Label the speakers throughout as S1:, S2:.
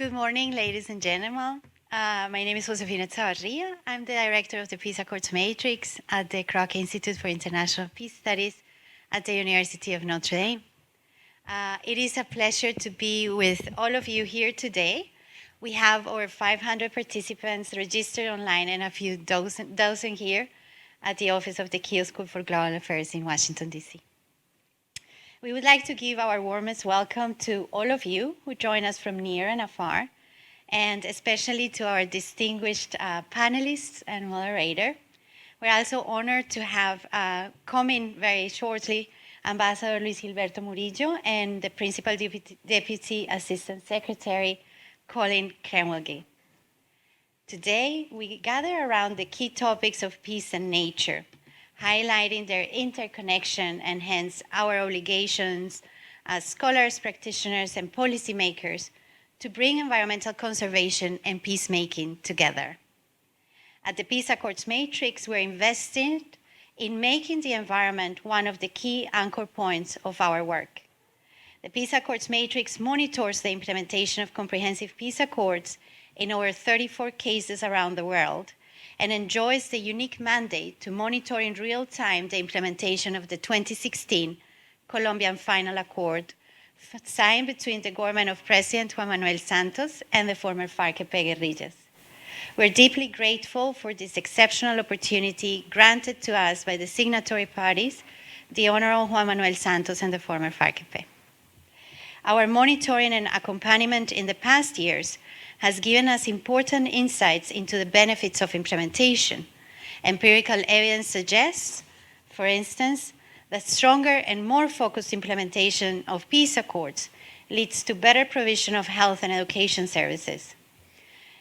S1: Good morning, ladies and gentlemen. My name is Josefina Chavarria. I'm the director of the Peace Accords Matrix at the Keough Institute for International Peace Studies at the University of Notre Dame. It is a pleasure to be with all of you here today. We have over 500 participants registered online and a few dozen here at the office of the Keough School for Global Affairs in Washington, D.C. We would like to give our warmest welcome to all of you who join us from near and afar, and especially to our distinguished panelists and moderator. We're also honored to have coming very shortly Ambassador Luis Gilberto Murillo and the Principal Deputy Assistant Secretary Colin Keough. Today, we gather around the key topics of peace and nature, highlighting their interconnection and hence our obligations as scholars, practitioners, and policymakers to bring environmental conservation and peacemaking together. At the Peace Accords Matrix, we're invested in making the environment one of the key anchor points of our work. The Peace Accords Matrix monitors the implementation of comprehensive peace accords in over 34 cases around the world, and enjoys the unique mandate to monitor in real time the implementation of the 2016 Colombian Final Accord signed between the government of President Juan Manuel Santos and the former FARC-EP guerrillas. We're deeply grateful for this exceptional opportunity granted to us by the signatory parties, the Honorable Juan Manuel Santos and the former FARC-EP. Our monitoring and accompaniment in the past years has given us important insights into the benefits of implementation. Empirical evidence suggests, for instance, that stronger and more focused implementation of peace accords leads to better provision of health and education services.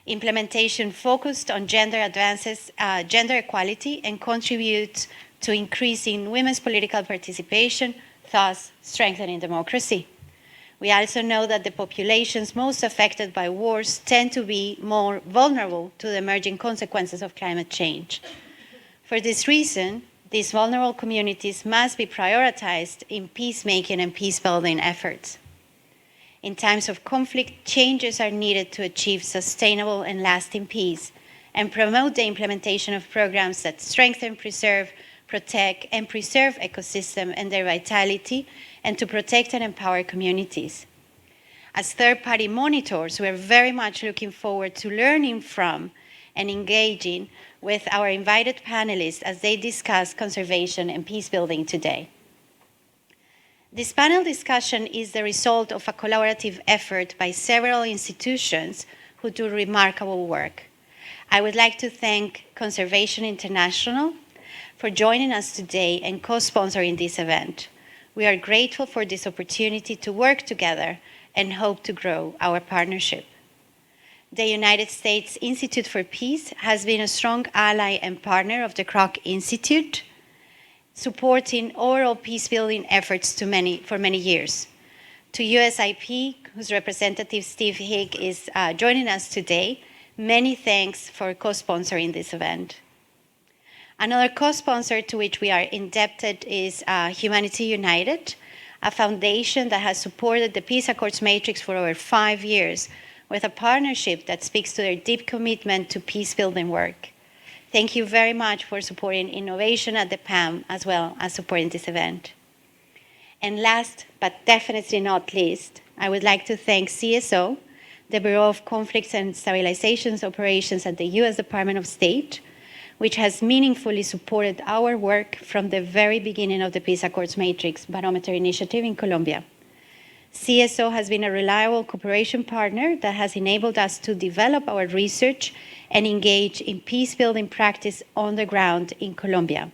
S1: Implementation focused on gender advances, gender equality, and contributes to increasing women's political participation, thus strengthening democracy. We also know that the populations most affected by wars tend to be more vulnerable to the emerging consequences of climate change. For this reason, these vulnerable communities must be prioritized in peacemaking and peace-building efforts. In times of conflict, changes are needed to achieve sustainable and lasting peace and promote the implementation of programs that strengthen, preserve, protect, and preserve ecosystem and their vitality, and to protect and empower communities. As third-party monitors, we're very much looking forward to learning from and engaging with our invited panelists as they discuss conservation and peace-building today. This panel discussion is the result of a collaborative effort by several institutions who do remarkable work. I would like to thank Conservation International for joining us today and co-sponsoring this event. We are grateful for this opportunity to work together and hope to grow our partnership. The United States Institute for Peace has been a strong ally and partner of the Keough Institute, supporting overall peace-building efforts for many years. To USIP, whose representative Steve Higg is joining us today, many thanks for co-sponsoring this event. Another co-sponsor to which we are indebted is Humanity United, a foundation that has supported the Peace Accords Matrix for over 5 years with a partnership that speaks to their deep commitment to peace-building work. Thank you very much for supporting innovation at the PAM as well as supporting this event. And last, but definitely not least, I would like to thank CSO, the Bureau of Conflicts and Stabilization Operations at the U.S. Department of State, which has meaningfully supported our work from the very beginning of the Peace Accords Matrix Barometer Initiative in Colombia. CSO has been a reliable cooperation partner that has enabled us to develop our research and engage in peace-building practice on the ground in Colombia.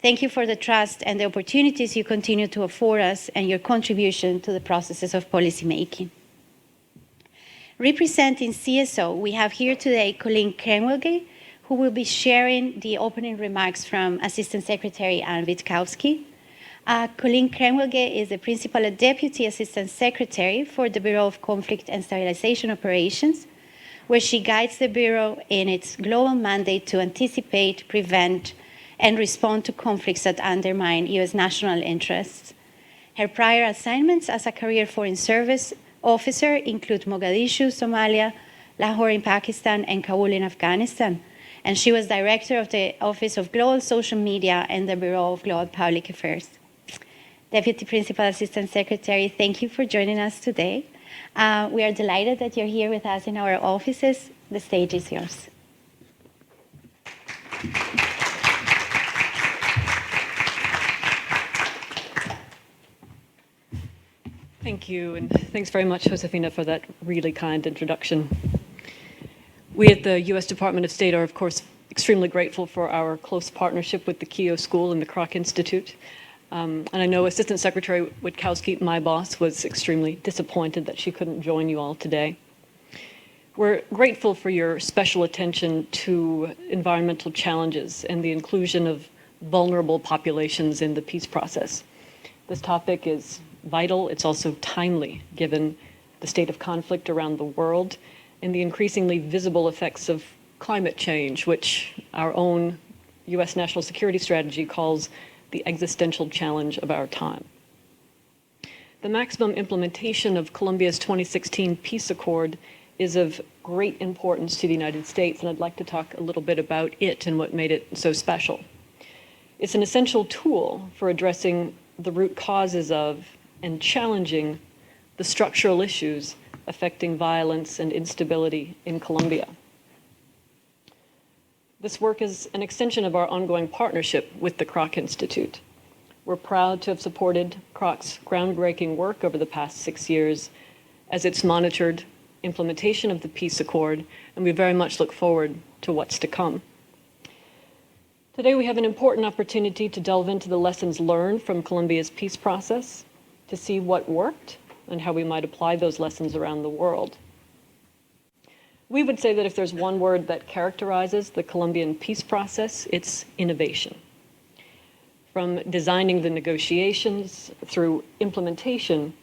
S1: Thank you for the trust and the opportunities you continue to afford us and your contribution to the processes of policymaking. Representing CSO, we have here today Colin Keough, who will be sharing the opening remarks from Assistant Secretary Anne Witkowski. Colin Keough is the Principal Deputy Assistant Secretary for the Bureau of Conflict and Stabilization Operations, where she guides the Bureau in its global mandate to anticipate, prevent, and respond to conflicts that undermine U.S. national interests. Her prior assignments as a career foreign service officers include Mogadishu, Somalia, Lahore in Pakistan, and Kabul in Afghanistan. And she was director of the Office of Global Social Media and the Bureau of Global Public Affairs. Deputy Principal Assistant Secretary, thank you for joining us today. We are delighted that you're here with us in our offices. The stage is yours.
S2: Thank you, and thanks very much, Josefina, for that really kind introduction. We at the U.S. Department of State are, of course, extremely grateful for our close partnership with the Keough School and the Kroc Institute. And I know Assistant Secretary Witkowski, my boss, was extremely disappointed that she couldn't join you all today. We're grateful for your special attention to environmental challenges and the inclusion of vulnerable populations in the peace process. This topic is vital. It's also timely, given the state of conflict around the world and the increasingly visible effects of climate change, which our own U.S. national security strategy calls the existential challenge of our time. The maximum implementation of Colombia's 2016 peace accord is of great importance to the United States, and I'd like to talk a little bit about it and what made it so special. It's an essential tool for addressing the root causes of and challenging the structural issues affecting violence and instability in Colombia. This work is an extension of our ongoing partnership with the Kroc Institute. We're proud to have supported Kroc's groundbreaking work over the past 6 years as it's monitored implementation of the peace accord, and we very much look forward to what's to come. Today we have an important opportunity to delve into the lessons learned from Colombia's peace process, to see what worked and how we might apply those lessons around the world. We would say that if there's one word that characterizes the Colombian peace process, it's innovation. From designing the negotiations through implementation,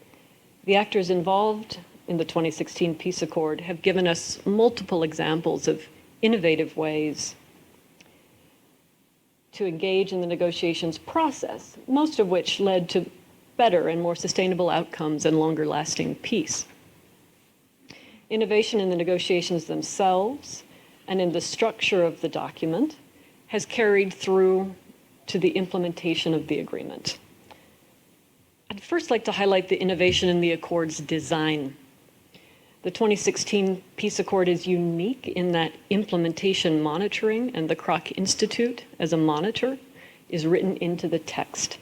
S2: the actors involved in the 2016 peace accord have given us multiple examples of innovative ways to engage in the negotiations process, most of which led to better and more sustainable outcomes and longer-lasting peace. Innovation in the negotiations themselves and in the structure of the document has carried through to the implementation of the agreement. I'd first like to highlight the innovation in the accord's design. The 2016 peace accord is unique in that implementation monitoring and the Kroc Institute as a monitor is written into the text.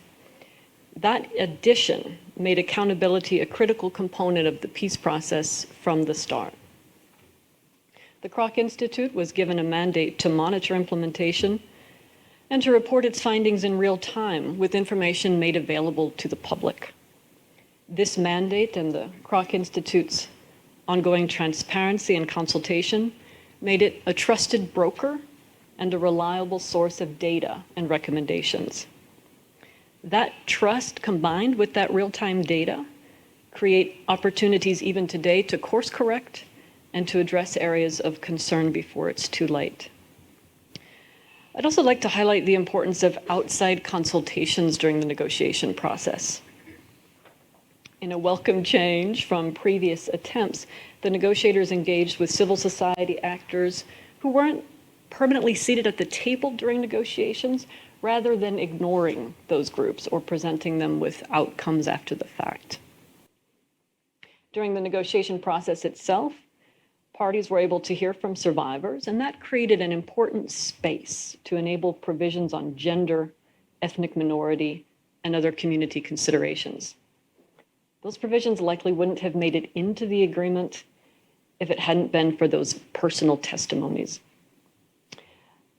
S2: That addition made accountability a critical component of the peace process from the start. The Kroc Institute was given a mandate to monitor implementation and to report its findings in real time with information made available to the public. This mandate and the Kroc Institute's ongoing transparency and consultation made it a trusted broker and a reliable source of data and recommendations. That trust combined with that real-time data create opportunities even today to course correct and to address areas of concern before it's too late. I'd also like to highlight the importance of outside consultations during the negotiation process. In a welcome change from previous attempts, the negotiators engaged with civil society actors who weren't permanently seated at the table during negotiations, rather than ignoring those groups or presenting them with outcomes after the fact. During the negotiation process itself, parties were able to hear from survivors, and that created an important space to enable provisions on gender, ethnic minority, and other community considerations. Those provisions likely wouldn't have made it into the agreement if it hadn't been for those personal testimonies.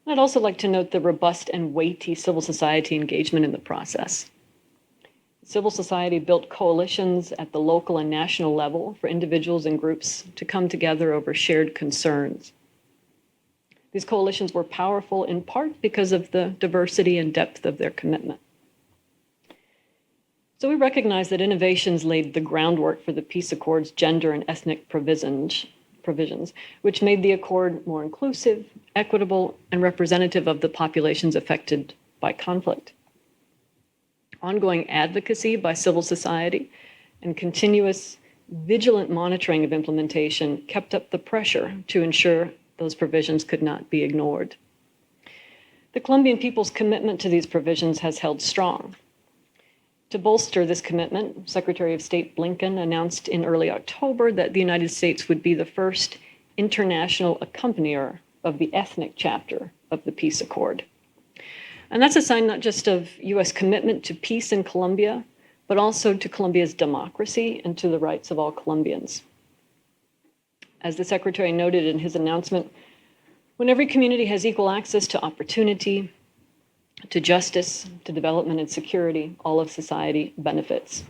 S2: I'd also like to note the robust and weighty civil society engagement in the process. Civil society built coalitions at the local and national level for individuals and groups to come together over shared concerns. These coalitions were powerful in part because of the diversity and depth of their commitment. So we recognize that innovations laid the groundwork for the peace accord's gender and ethnic provisions, which made the accord more inclusive, equitable, and representative of the populations affected by conflict. Ongoing advocacy by civil society and continuous vigilant monitoring of implementation kept up the pressure to ensure those provisions could not be ignored. The Colombian people's commitment to these provisions has held strong. To bolster this commitment, Secretary of State Blinken announced in early October that the United States would be the first international accompanier of the ethnic chapter of the peace accord. And that's a sign not just of US commitment to peace in Colombia, but also to Colombia's democracy and to the rights of all Colombians. As the Secretary noted in his announcement, when every community has equal access to opportunity, to justice, to development and security, all of society benefits.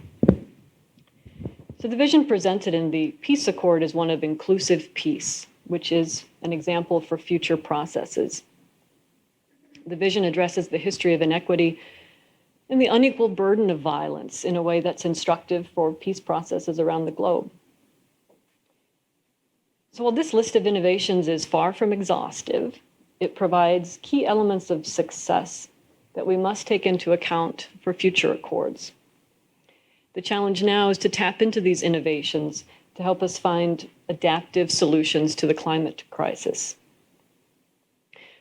S2: So the vision presented in the Peace Accord is one of inclusive peace, which is an example for future processes. The vision addresses the history of inequity and the unequal burden of violence in a way that's instructive for peace processes around the globe. So while this list of innovations is far from exhaustive, it provides key elements of success that we must take into account for future accords. The challenge now is to tap into these innovations to help us find adaptive solutions to the climate crisis.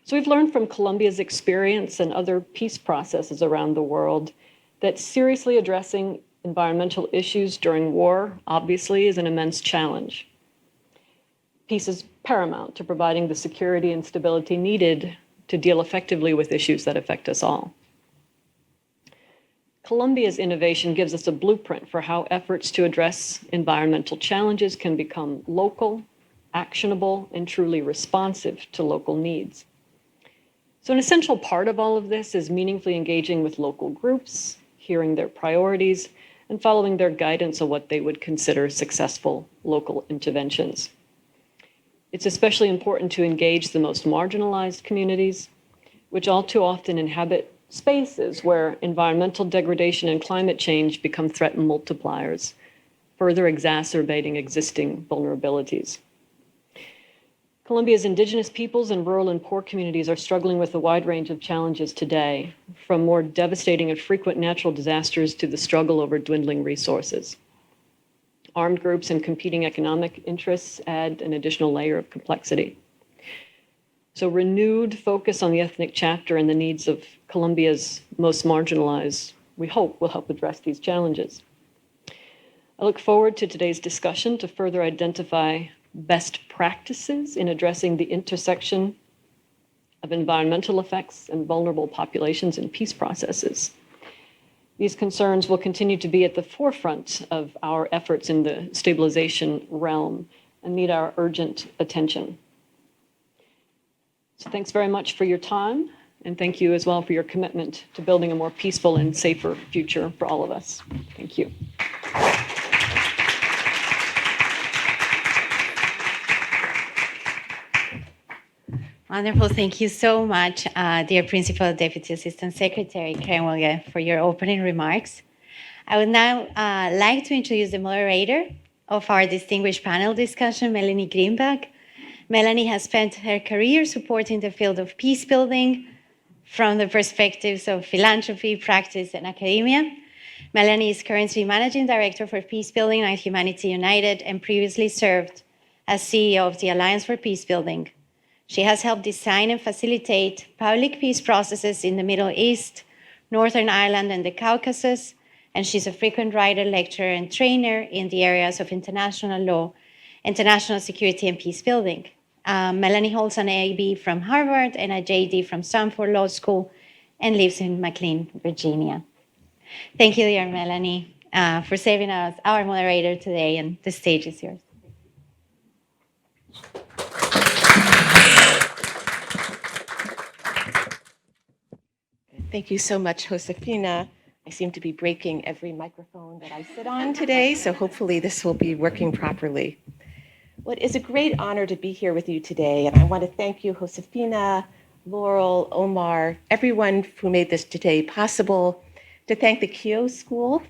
S2: So we've learned from Colombia's experience and other peace processes around the world that seriously addressing environmental issues during war, obviously, is an immense challenge. Peace is paramount to providing the security and stability needed to deal effectively with issues that affect us all. Colombia's innovation gives us a blueprint for how efforts to address environmental challenges can become local, actionable, and truly responsive to local needs. So an essential part of all of this is meaningfully engaging with local groups, hearing their priorities, and following their guidance on what they would consider successful local interventions. It's especially important to engage the most marginalized communities, which all too often inhabit spaces where environmental degradation and climate change become threat multipliers, further exacerbating existing vulnerabilities. Colombia's indigenous peoples and rural and poor communities are struggling with a wide range of challenges today, from more devastating and frequent natural disasters to the struggle over dwindling resources. Armed groups and competing economic interests add an additional layer of complexity. So renewed focus on the ethnic chapter and the needs of Colombia's most marginalized, we hope, will help address these challenges. I look forward to today's discussion to further identify best practices in addressing the intersection of environmental effects and vulnerable populations in peace processes. These concerns will continue to be at the forefront of our efforts in the stabilization realm and need our urgent attention. So thanks very much for your time, and thank you as well for your commitment to building a more peaceful and safer future for all of us. Thank you.
S1: Wonderful. Thank you so much, dear Principal Deputy Assistant Secretary Keough, for your opening remarks. I would now like to introduce the moderator of our distinguished panel discussion, Melanie Greenberg. Melanie has spent her career supporting the field of peace building from the perspectives of philanthropy, practice, and academia. Melanie is currently Managing Director for Peacebuilding at Humanity United and previously served as CEO of the Alliance for Peacebuilding. She has helped design and facilitate public peace processes in the Middle East, Northern Ireland, and the Caucasus, and she's a frequent writer, lecturer, and trainer in the areas of international law, international security, and peace building. Melanie holds an AB from Harvard and a JD from Stanford Law School and lives in McLean, Virginia. Thank you, dear Melanie, for saving us our moderator today, and the stage is yours.
S3: Thank you so much, Josefina. I seem to be breaking every microphone that I sit on today, so hopefully this will be working properly. Well, it is a great honor to be here with you today, and I want to thank you, Josefina, Laurel, Omar, everyone who made this today possible, to thank the Keough School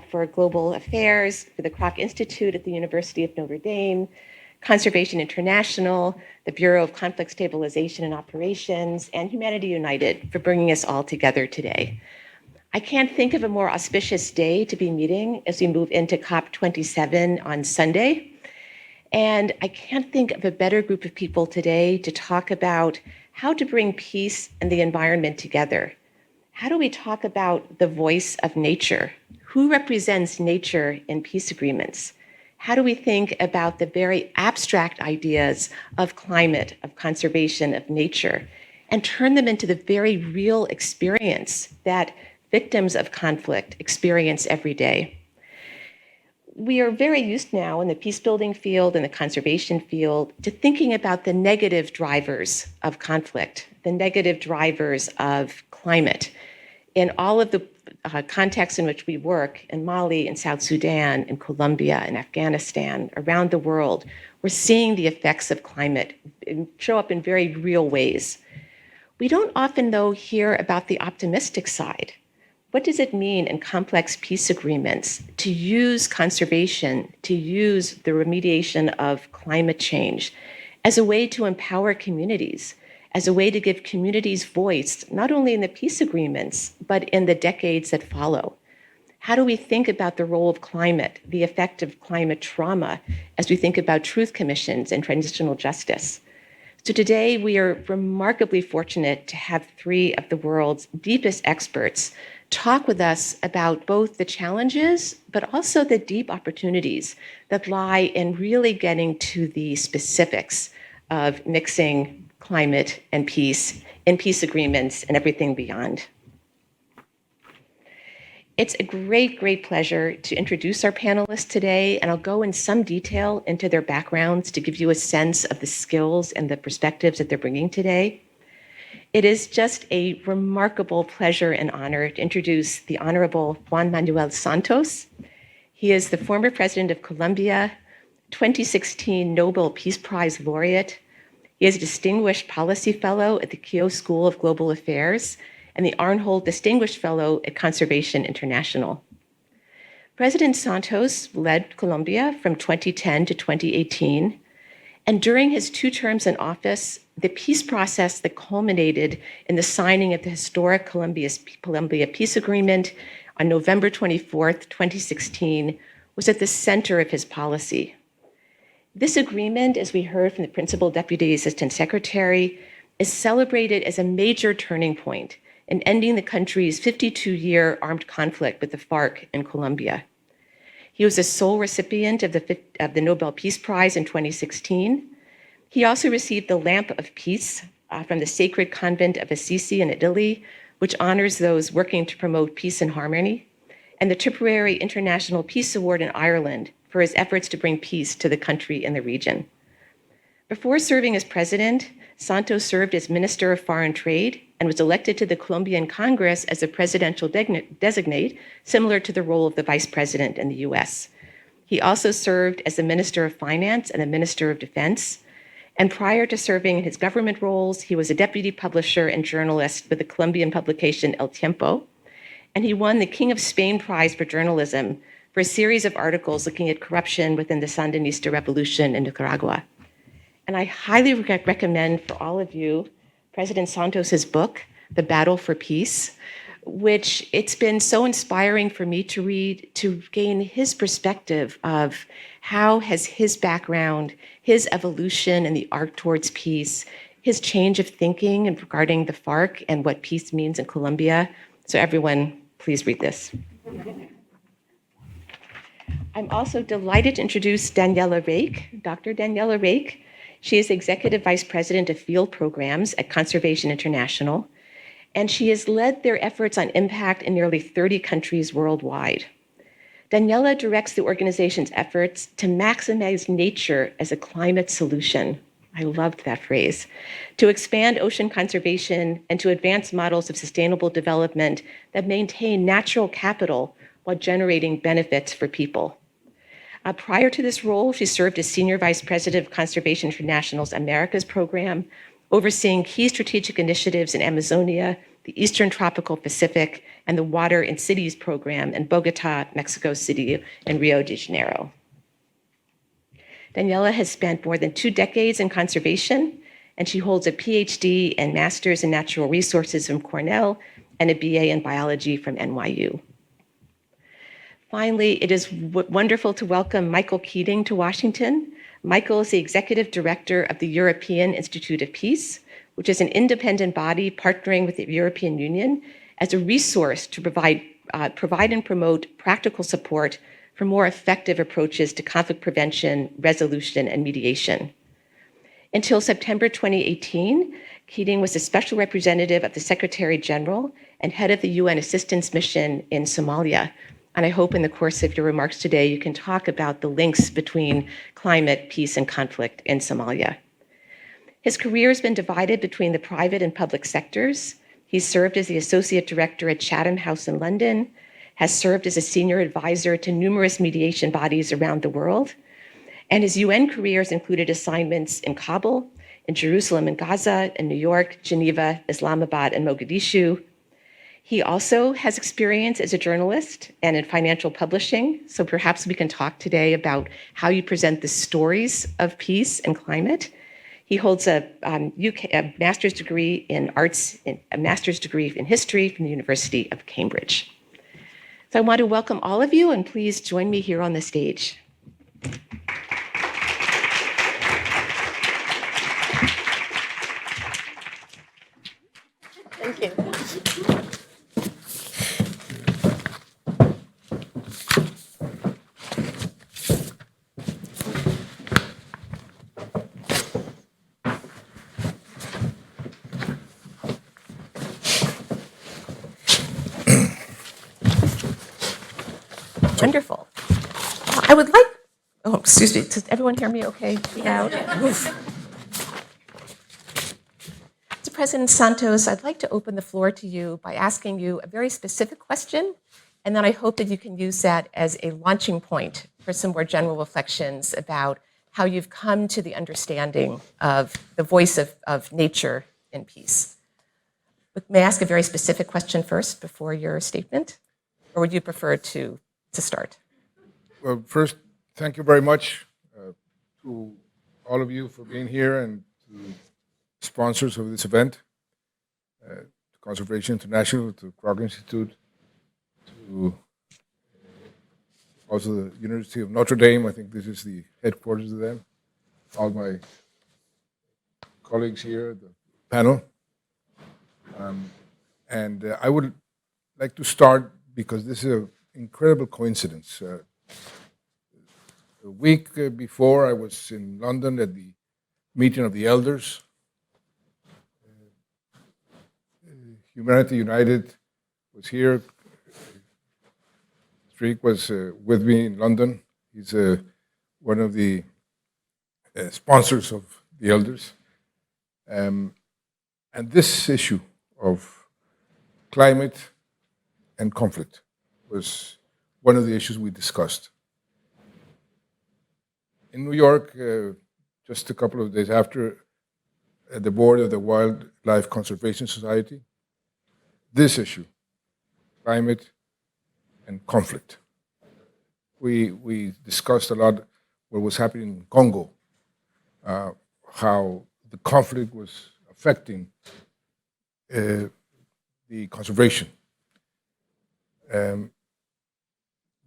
S3: for Global Affairs, for the Kroc Institute at the University of Notre Dame, Conservation International, the Bureau of Conflict Stabilization and Operations, and Humanity United for bringing us all together today. I can't think of a more auspicious day to be meeting as we move into COP27 on Sunday. And I can't think of a better group of people today to talk about how to bring peace and the environment together. How do we talk about the voice of nature? Who represents nature in peace agreements? How do we think about the very abstract ideas of climate, of conservation, of nature, and turn them into the very real experience that victims of conflict experience every day? We are very used now in the peacebuilding field and the conservation field to thinking about the negative drivers of conflict, the negative drivers of climate. In all of the contexts in which we work, in Mali, in South Sudan, in Colombia, in Afghanistan, around the world, we're seeing the effects of climate show up in very real ways. We don't often, though, hear about the optimistic side. What does it mean in complex peace agreements to use conservation, to use the remediation of climate change as a way to empower communities, as a way to give communities voice, not only in the peace agreements, but in the decades that follow? How do we think about the role of climate, the effect of climate trauma, as we think about truth commissions and transitional justice? So today, we are remarkably fortunate to have three of the world's deepest experts talk with us about both the challenges, but also the deep opportunities that lie in really getting to the specifics of mixing climate and peace in peace agreements and everything beyond. It's a great, great pleasure to introduce our panelists today, and I'll go in some detail into their backgrounds to give you a sense of the skills and the perspectives that they're bringing today. It is just a remarkable pleasure and honor to introduce the Honorable Juan Manuel Santos. He is the former president of Colombia, 2016 Nobel Peace Prize laureate. He is a distinguished policy fellow at the Keough School of Global Affairs and the Arnhold Distinguished Fellow at Conservation International. President Santos led Colombia from 2010 to 2018. And during his 2 terms in office, the peace process that culminated in the signing of the historic Colombia Peace Agreement on November 24th, 2016, was at the center of his policy. This agreement, as we heard from the Principal Deputy Assistant Secretary, is celebrated as a major turning point in ending the country's 52-year armed conflict with the FARC in Colombia. He was the sole recipient of the Nobel Peace Prize in 2016. He also received the Lamp of Peace from the Sacred Convent of Assisi in Italy, which honors those working to promote peace and harmony, and the Tipperary International Peace Award in Ireland for his efforts to bring peace to the country and the region. Before serving as president, Santos served as Minister of Foreign Trade and was elected to the Colombian Congress as a presidential designate, similar to the role of the vice president in the US. He also served as the Minister of Finance and the Minister of Defense. And prior to serving in his government roles, he was a deputy publisher and journalist with the Colombian publication El Tiempo. And he won the King of Spain Prize for Journalism for a series of articles looking at corruption within the Sandinista revolution in Nicaragua. And I highly recommend for all of you President Santos's book, The Battle for Peace, which it's been so inspiring for me to read, to gain his perspective of how has his background, his evolution in the arc towards peace, his change of thinking regarding the FARC and what peace means in Colombia. So everyone, please read this. I'm also delighted to introduce Daniela Rake, Dr. Daniela Rake. She is Executive Vice President of Field Programs at Conservation International, and she has led their efforts on impact in nearly 30 countries worldwide. Daniela directs the organization's efforts to maximize nature as a climate solution. I loved that phrase. To expand ocean conservation and to advance models of sustainable development that maintain natural capital while generating benefits for people. Prior to this role, she served as Senior Vice President of Conservation International's Americas program, overseeing key strategic initiatives in Amazonia, the Eastern Tropical Pacific, and the Water in Cities program in Bogota, Mexico City, and Rio de Janeiro. Daniela has spent more than 2 decades in conservation, and she holds a PhD and Master's in Natural Resources from Cornell and a BA in biology from NYU. Finally, it is wonderful to welcome Michael Keating to Washington. Michael is the executive director of the European Institute of Peace, which is an independent body partnering with the European Union as a resource to provide and promote practical support for more effective approaches to conflict prevention, resolution, and mediation. Until September 2018, Keating was a special representative of the Secretary General and head of the UN Assistance Mission in Somalia. And I hope in the course of your remarks today, you can talk about the links between climate, peace, and conflict in Somalia. His career has been divided between the private and public sectors. He's served as the associate director at Chatham House in London, has served as a senior advisor to numerous mediation bodies around the world, and his UN career has included assignments in Kabul, in Jerusalem and Gaza, in New York, Geneva, Islamabad, and Mogadishu. He also has experience as a journalist and in financial publishing, so perhaps we can talk today about how you present the stories of peace and climate. He holds a master's degree in arts, a master's degree in history from the University of Cambridge. So I want to welcome all of you, and please join me here on the stage. Thank you. Wonderful. I would like, excuse me, does everyone hear me okay? Loud? So President Santos, I'd like to open the floor to you by asking you a very specific question, and then I hope that you can use that as a launching point for some more general reflections about how you've come to the understanding of the voice of nature in peace. But may I ask a very specific question first before your statement, or would you prefer to start?
S4: Well, first, thank you very much to all of you for being here and to sponsors of this event, to Conservation International, to Keough Institute, to also the University of Notre Dame. I think this is the headquarters of them. All my colleagues here, the panel. And I would like to start because this is an incredible coincidence. A week before, I was in London at the meeting of the elders. Humanity United was here. Streak was with me in London. He's one of the sponsors of the elders. And this issue of climate and conflict was one of the issues we discussed. In New York, just a couple of days after, at the board of the Wildlife Conservation Society, this issue, climate and conflict. We discussed a lot what was happening in Congo, how the conflict was affecting the conservation.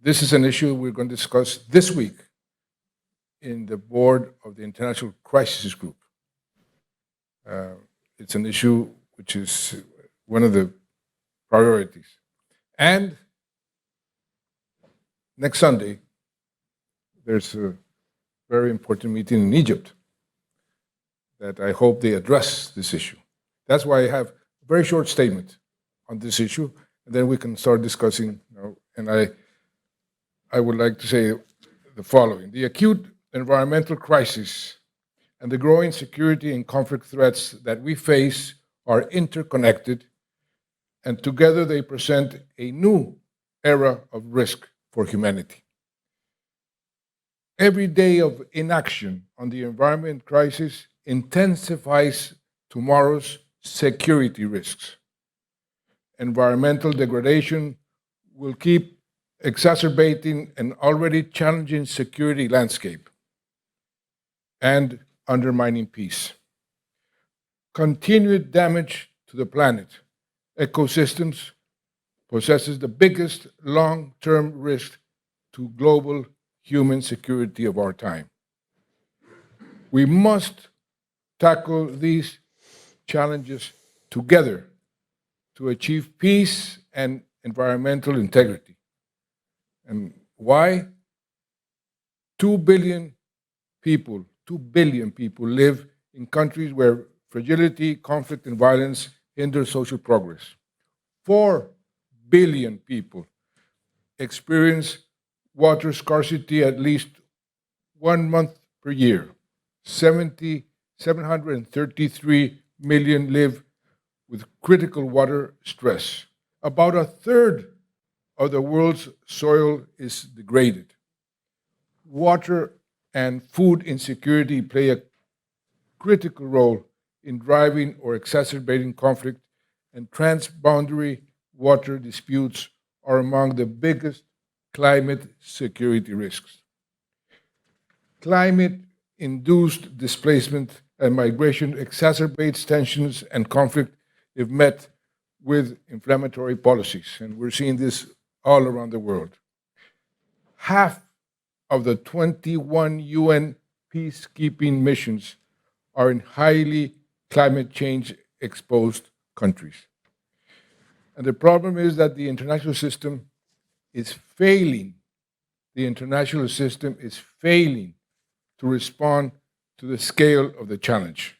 S4: This is an issue we're going to discuss this week in the board of the International Crisis Group. It's an issue which is one of the priorities. And next Sunday, there's a very important meeting in Egypt that I hope they address this issue. That's why I have a very short statement on this issue, and then we can start discussing. And I would like to say the following. The acute environmental crisis and the growing security and conflict threats that we face are interconnected, and together they present a new era of risk for humanity. Every day of inaction on the environment crisis intensifies tomorrow's security risks. Environmental degradation will keep exacerbating an already challenging security landscape and undermining peace. Continued damage to the planet, ecosystems possesses the biggest long-term risk to global human security of our time. We must tackle these challenges together to achieve peace and environmental integrity. And why? 2 billion people live in countries where fragility, conflict, and violence hinder social progress. 4 billion people experience water scarcity at least 1 month per year. 733 million live with critical water stress. About a third of the world's soil is degraded. Water and food insecurity play a critical role in driving or exacerbating conflict, and transboundary water disputes are among the biggest climate security risks. Climate-induced displacement and migration exacerbates tensions and conflict if met with inflammatory policies, and we're seeing this all around the world. Half of the 21 UN peacekeeping missions are in highly climate change exposed countries. And the problem is that the international system is failing. The international system is failing to respond to the scale of the challenge.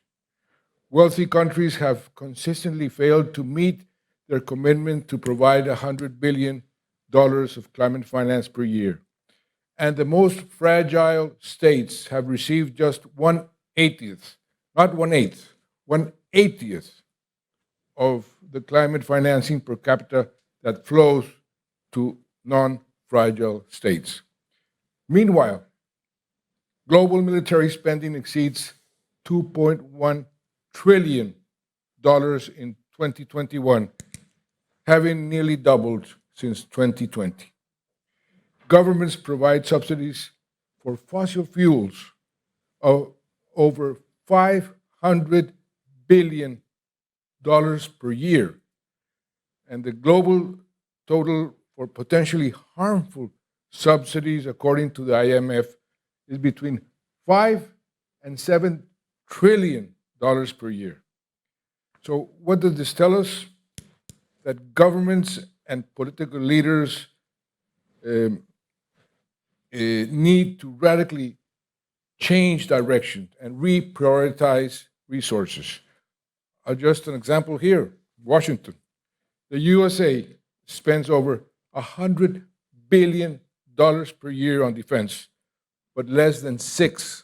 S4: Wealthy countries have consistently failed to meet their commitment to provide $100 billion of climate finance per year. And the most fragile states have received just 1/80th, not 1/8, 1/80th of the climate financing per capita that flows to non-fragile states. Meanwhile, global military spending exceeds $2.1 trillion in 2021, having nearly doubled since 2020. Governments provide subsidies for fossil fuels of over $500 billion per year. And the global total for potentially harmful subsidies, according to the IMF, is between $5 and $7 trillion per year. So what does this tell us? That governments and political leaders need to radically change direction and reprioritize resources. Just an example here, Washington. The USA spends over $100 billion per year on defense, but less than $6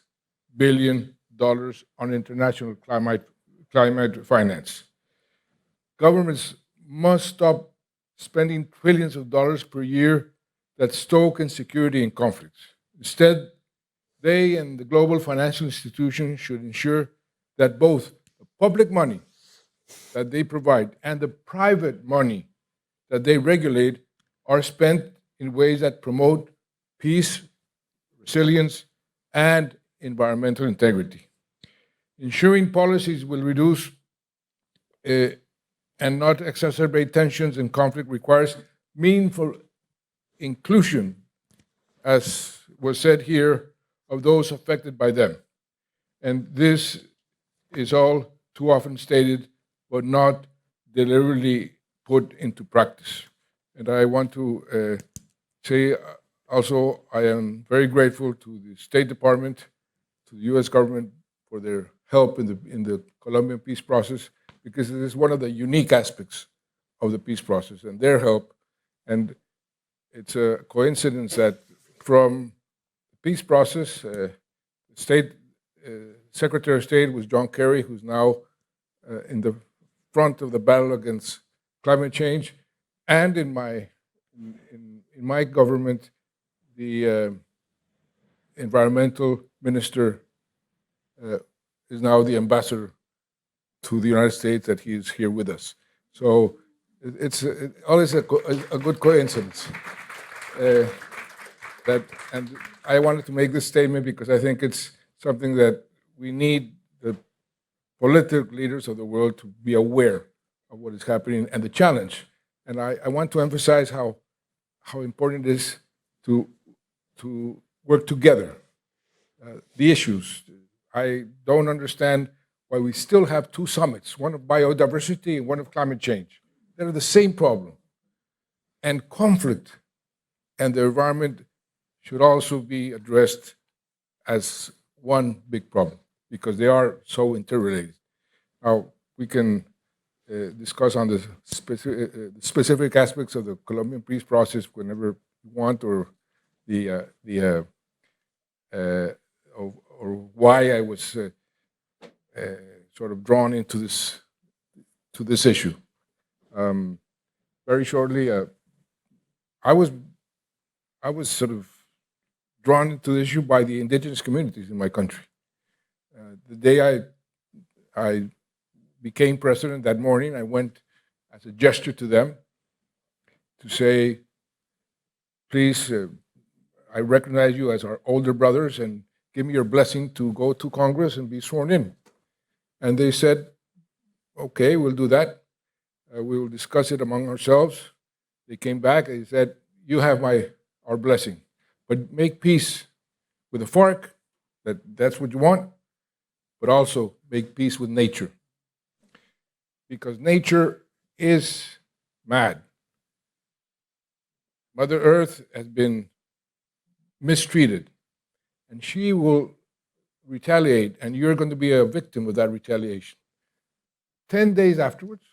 S4: billion on international climate finance. Governments must stop spending trillions of dollars per year that stoke insecurity and conflicts. Instead, they and the global financial institutions should ensure that both the public money that they provide and the private money that they regulate are spent in ways that promote peace, resilience, and environmental integrity. Ensuring policies will reduce and not exacerbate tensions and conflict requires meaningful inclusion, as was said here, of those affected by them. And this is all too often stated, but not deliberately put into practice. And I want to say also, I am very grateful to the State Department, to the U.S. government for their help in the Colombian peace process, because it is one of the unique aspects of the peace process and their help. And it's a coincidence that from the peace process, Secretary of State was John Kerry, who's now in the front of the battle against climate change, and in my government, the environmental minister is now the ambassador to the United States, that he is here with us. So it's always a good coincidence. And I wanted to make this statement because I think it's something that we need the political leaders of the world to be aware of what is happening and the challenge. And I want to emphasize how important it is to work together. The issues. I don't understand why we still have two summits, one of biodiversity and one of climate change. They're the same problem. And conflict and the environment should also be addressed as one big problem because they are so interrelated. Now, we can discuss on the specific aspects of the Colombian peace process whenever you want, or or why I was sort of drawn into this issue. Very shortly, I was sort of drawn into the issue by the indigenous communities in my country. The day I became president, that morning, I went as a gesture to them to say, please, I recognize you as our older brothers and give me your blessing to go to Congress and be sworn in. And they said, okay, we'll do that. We will discuss it among ourselves. They came back and said, you have our blessing, but make peace with the FARC, that's what you want, but also make peace with nature. Because nature is mad. Mother Earth has been mistreated, and she will retaliate, and you're going to be a victim of that retaliation. 10 days afterwards,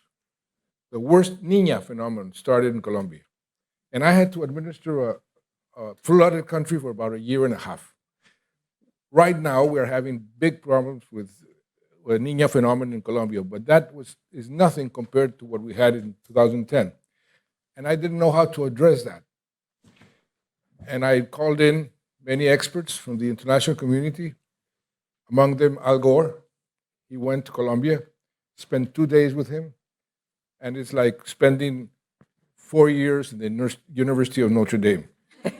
S4: the worst Niña phenomenon started in Colombia. And I had to administer a flooded country for about a year and a half. Right now, we're having big problems with Niña phenomenon in Colombia, but that is nothing compared to what we had in 2010. And I didn't know how to address that. And I called in many experts from the international community, among them Al Gore. He went to Colombia, spent 2 days with him, and it's like spending 4 years in the University of Notre Dame.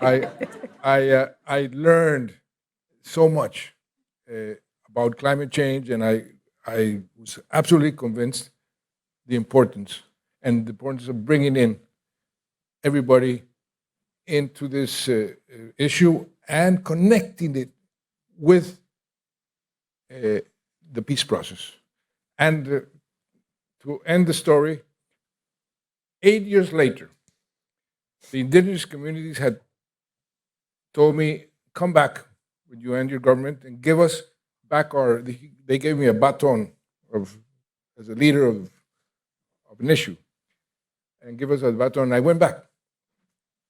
S4: I learned so much about climate change, and I was absolutely convinced the importance of bringing in everybody into this issue and connecting it with the peace process. And to end the story, 8 years later, the indigenous communities had told me, come back when you end your government and give us back they gave me a baton as a leader of an issue, and give us a baton, and I went back.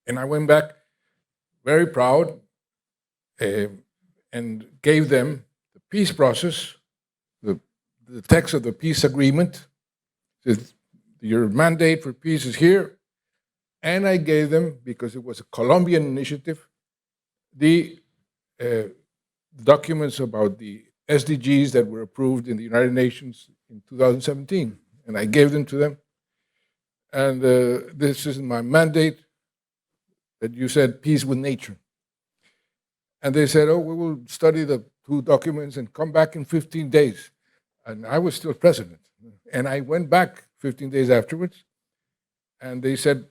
S4: And I went back very proud and gave them the peace process, the text of the peace agreement. Your mandate for peace is here. And I gave them, because it was a Colombian initiative, the documents about the SDGs that were approved in the United Nations in 2017. And I gave them to them. And this is my mandate, that you said peace with nature. And they said, oh, we will study the 2 documents and come back in 15 days. And I was still president. And I went back 15 days afterwards, and they said,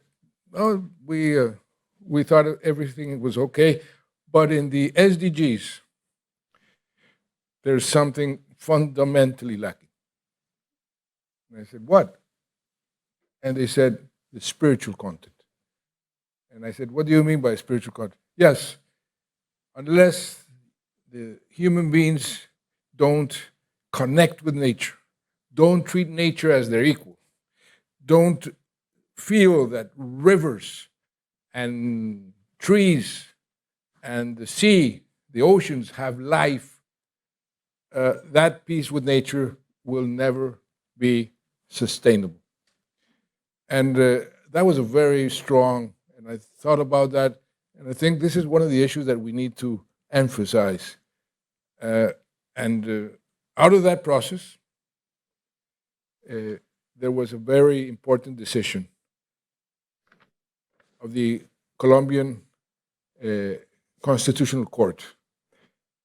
S4: oh, we thought everything was okay, but in the SDGs, there's something fundamentally lacking. And I said, what? And they said, the spiritual content. And I said, what do you mean by spiritual content? Yes, unless the human beings don't connect with nature, don't treat nature as their equal, don't feel that rivers and trees and the sea, the oceans have life, that peace with nature will never be sustainable. And that was a very strong, and I thought about that, and I think this is one of the issues that we need to emphasize. And out of that process, there was a very important decision of the Colombian Constitutional Court.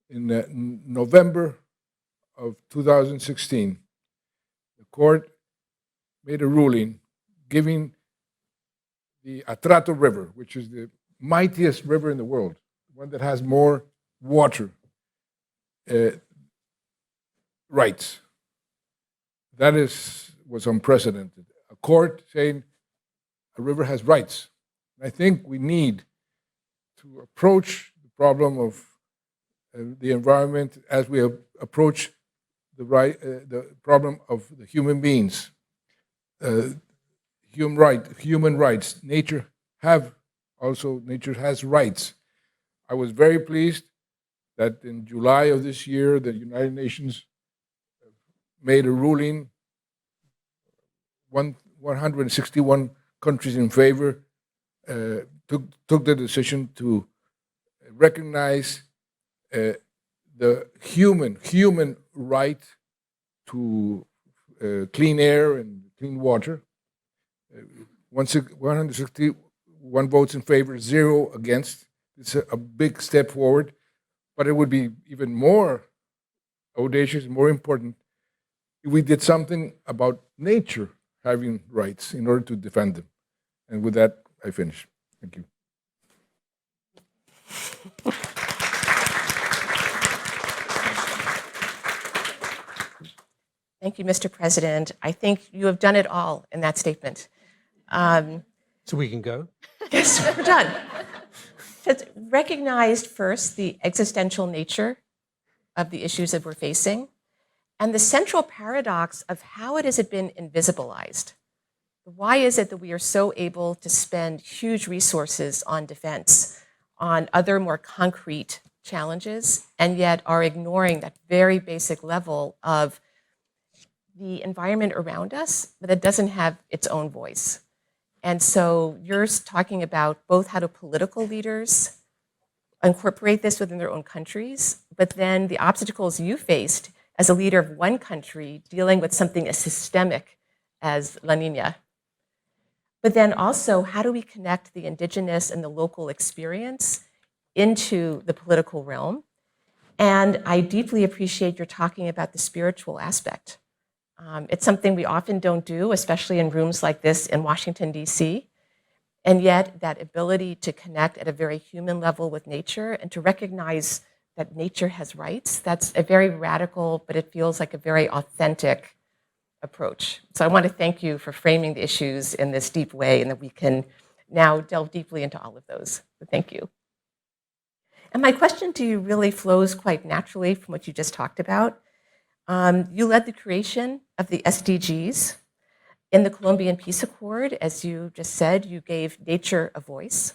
S4: In November of 2016, the court made a ruling giving the Atrato River, which is the mightiest river in the world, one that has more water, rights. That was unprecedented. A court saying a river has rights. I think we need to approach the problem of the environment as we approach the problem of the human beings. Human rights. Nature has rights. I was very pleased that in July of this year, the United Nations made a ruling, 161 countries in favor, took the decision to recognize the human right to clean air and clean water. 161 votes in favor, 0 against. It's a big step forward, but it would be even more audacious, more important, if we did something about nature having rights in order to defend them. And with that, I finish. Thank you.
S3: Thank you, Mr. President. I think you have done it all in that statement.
S5: So we can go?
S3: Yes, we're done. It's recognized first the existential nature of the issues that we're facing and the central paradox of how it has been invisibilized. Why is it that we are so able to spend huge resources on defense, on other more concrete challenges, and yet are ignoring that very basic level of the environment around us, but that doesn't have its own voice? And so you're talking about both how do political leaders incorporate this within their own countries, but then the obstacles you faced as a leader of one country dealing with something as systemic as La Nina. But then also, how do we connect the indigenous and the local experience into the political realm? And I deeply appreciate your talking about the spiritual aspect. It's something we often don't do, especially in rooms like this in Washington, D.C. And yet that ability to connect at a very human level with nature and to recognize that nature has rights, that's a very radical, but it feels like a very authentic approach. So I want to thank you for framing the issues in this deep way and that we can now delve deeply into all of those. So thank you. And my question to you really flows quite naturally from what you just talked about. You led the creation of the SDGs. In the Colombian Peace Accord, as you just said, you gave nature a voice.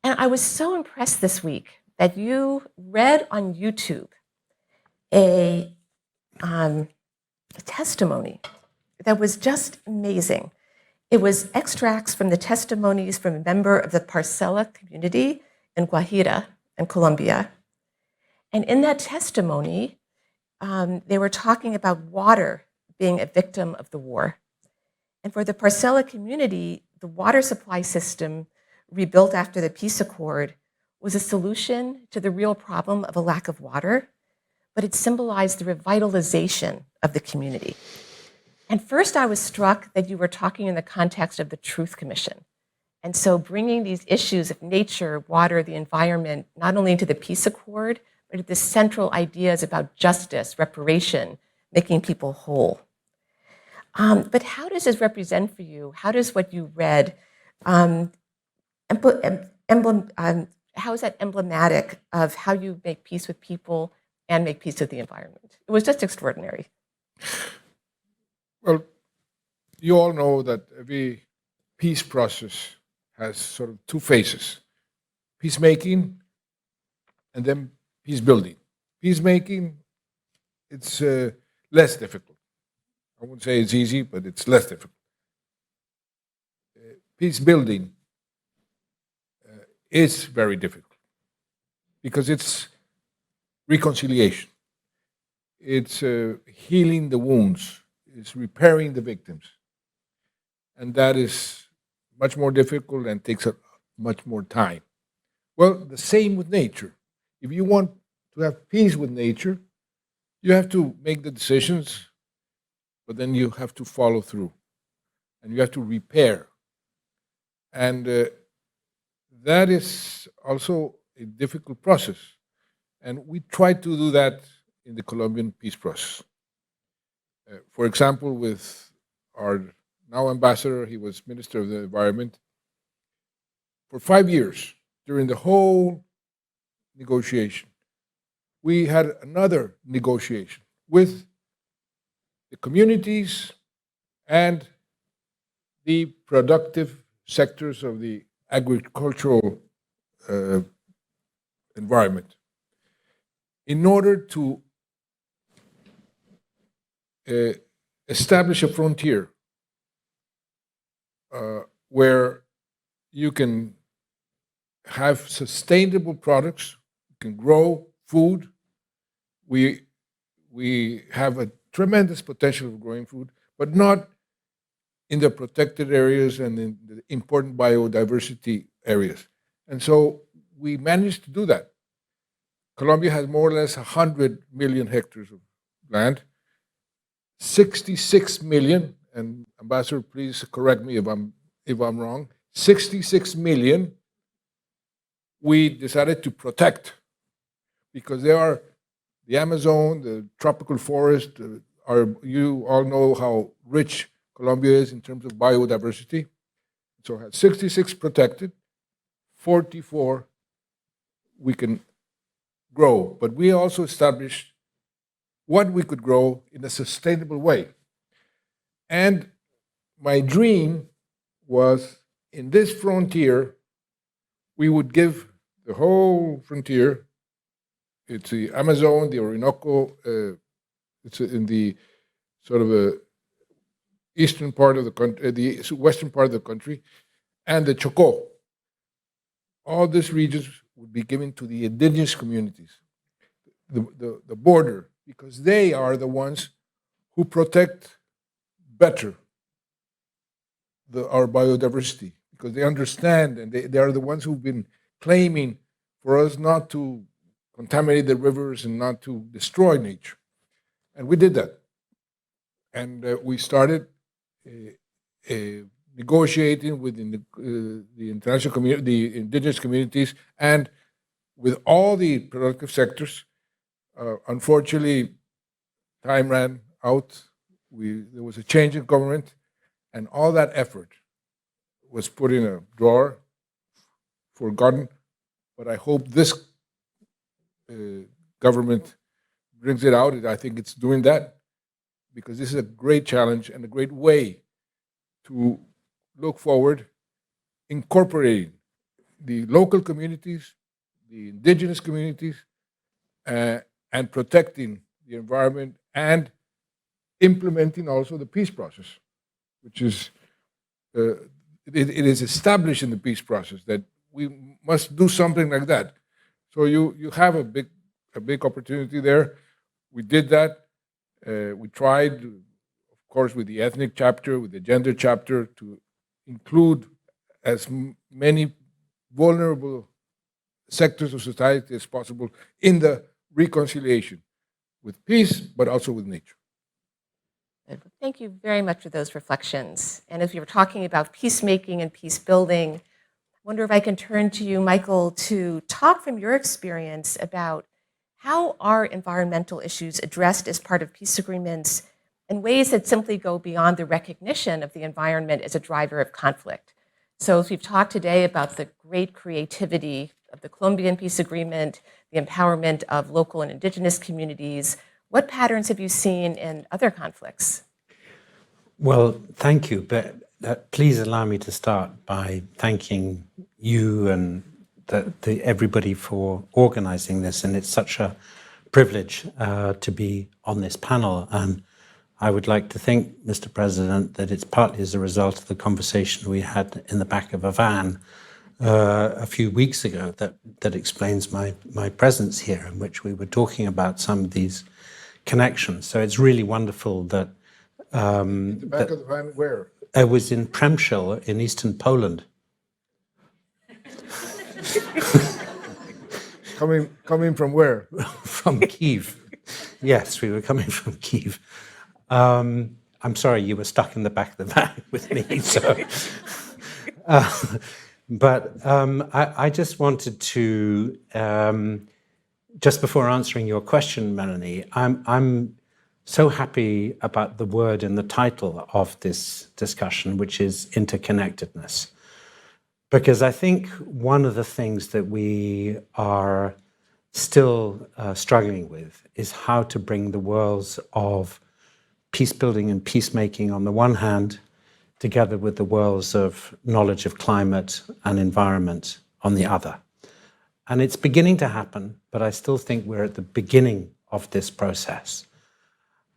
S3: And I was so impressed this week that you read on YouTube a testimony that was just amazing. It was extracts from the testimonies from a member of the Parcela community in Guajira in Colombia. And in that testimony, they were talking about water being a victim of the war. And for the Parcela community, the water supply system rebuilt after the Peace Accord was a solution to the real problem of a lack of water, but it symbolized the revitalization of the community. And first I was struck that you were talking in the context of the Truth Commission. And so bringing these issues of nature, water, the environment, not only into the Peace Accord, but the central ideas about justice, reparation, making people whole. But how does this represent for you? How does what you read, how is that emblematic of how you make peace with people and make peace with the environment? It was just extraordinary.
S4: Well, you all know that every peace process has sort of two phases: peacemaking and then peace building. Peacemaking, it's less difficult. I wouldn't say it's easy, but it's less difficult. Peace building is very difficult because it's reconciliation. It's healing the wounds. It's repairing the victims. And that is much more difficult and takes much more time. Well, the same with nature. If you want to have peace with nature, you have to make the decisions, but then you have to follow through. and you have to repair. And that is also a difficult process. And we tried to do that in the Colombian peace process. For example, with our now ambassador, he was Minister of the Environment. For 5 years, during the whole negotiation, we had another negotiation with the communities and the productive sectors of the agricultural environment in order to establish a frontier where you can have sustainable products, you can grow food. We have a tremendous potential of growing food, but not in the protected areas and in the important biodiversity areas. And so we managed to do that. Colombia has more or less 100 million hectares of land, 66 million, and Ambassador, please correct me if I'm wrong, 66 million we decided to protect because they are the Amazon, the tropical forest. You all know how rich Colombia is in terms of biodiversity. So it has 66 protected, 44 we can grow. But we also established what we could grow in a sustainable way. And my dream was in this frontier, we would give the whole frontier, it's the Amazon, the Orinoco, it's in the sort of eastern part of the country, the western part of the country, and the Chocó. All these regions would be given to the indigenous communities, the border, because they are the ones who protect better our biodiversity, because they understand and they are the ones who've been claiming for us not to contaminate the rivers and not to destroy nature. And we did that. And we started negotiating with the international community, the indigenous communities, and with all the productive sectors. Unfortunately, time ran out. There was a change in government, and all that effort was put in a drawer, forgotten. But I hope this government brings it out. I think it's doing that because this is a great challenge and a great way to look forward, incorporating the local communities, the indigenous communities, and protecting the environment and implementing also the peace process, which is, it is established in the peace process that we must do something like that. So you have a big opportunity there. We did that. We tried, of course, with the ethnic chapter, with the gender chapter, to include as many vulnerable sectors of society as possible in the reconciliation with peace, but also with nature.
S3: Thank you very much for those reflections. And as we were talking about peacemaking and peace building, I wonder if I can turn to you, Michael, to talk from your experience about how are environmental issues addressed as part of peace agreements in ways that simply go beyond the recognition of the environment as a driver of conflict. So as we've talked today about the great creativity of the Colombian peace agreement, the empowerment of local and indigenous communities, what patterns have you seen in other conflicts?
S5: Well, thank you. But please allow me to start by thanking you and everybody for organizing this. And it's such a privilege to be on this panel. And I would like to think, Mr. President, that it's partly as a result of the conversation we had in the back of a van a few weeks ago that explains my presence here, in which we were talking about some of these connections. So it's really wonderful that
S4: The back of the van, where?
S5: I was in Przemysl in eastern Poland.
S4: Coming from where?
S5: From Keough. Yes, we were coming from Keough. I'm sorry, you were stuck in the back of the van with me. So, I just wanted to, just before answering your question, Melanie, I'm so happy about the word in the title of this discussion, which is interconnectedness. Because I think one of the things that we are still struggling with is how to bring the worlds of peacebuilding and peacemaking on the one hand, together with the worlds of knowledge of climate and environment on the other. And it's beginning to happen, but I still think we're at the beginning of this process.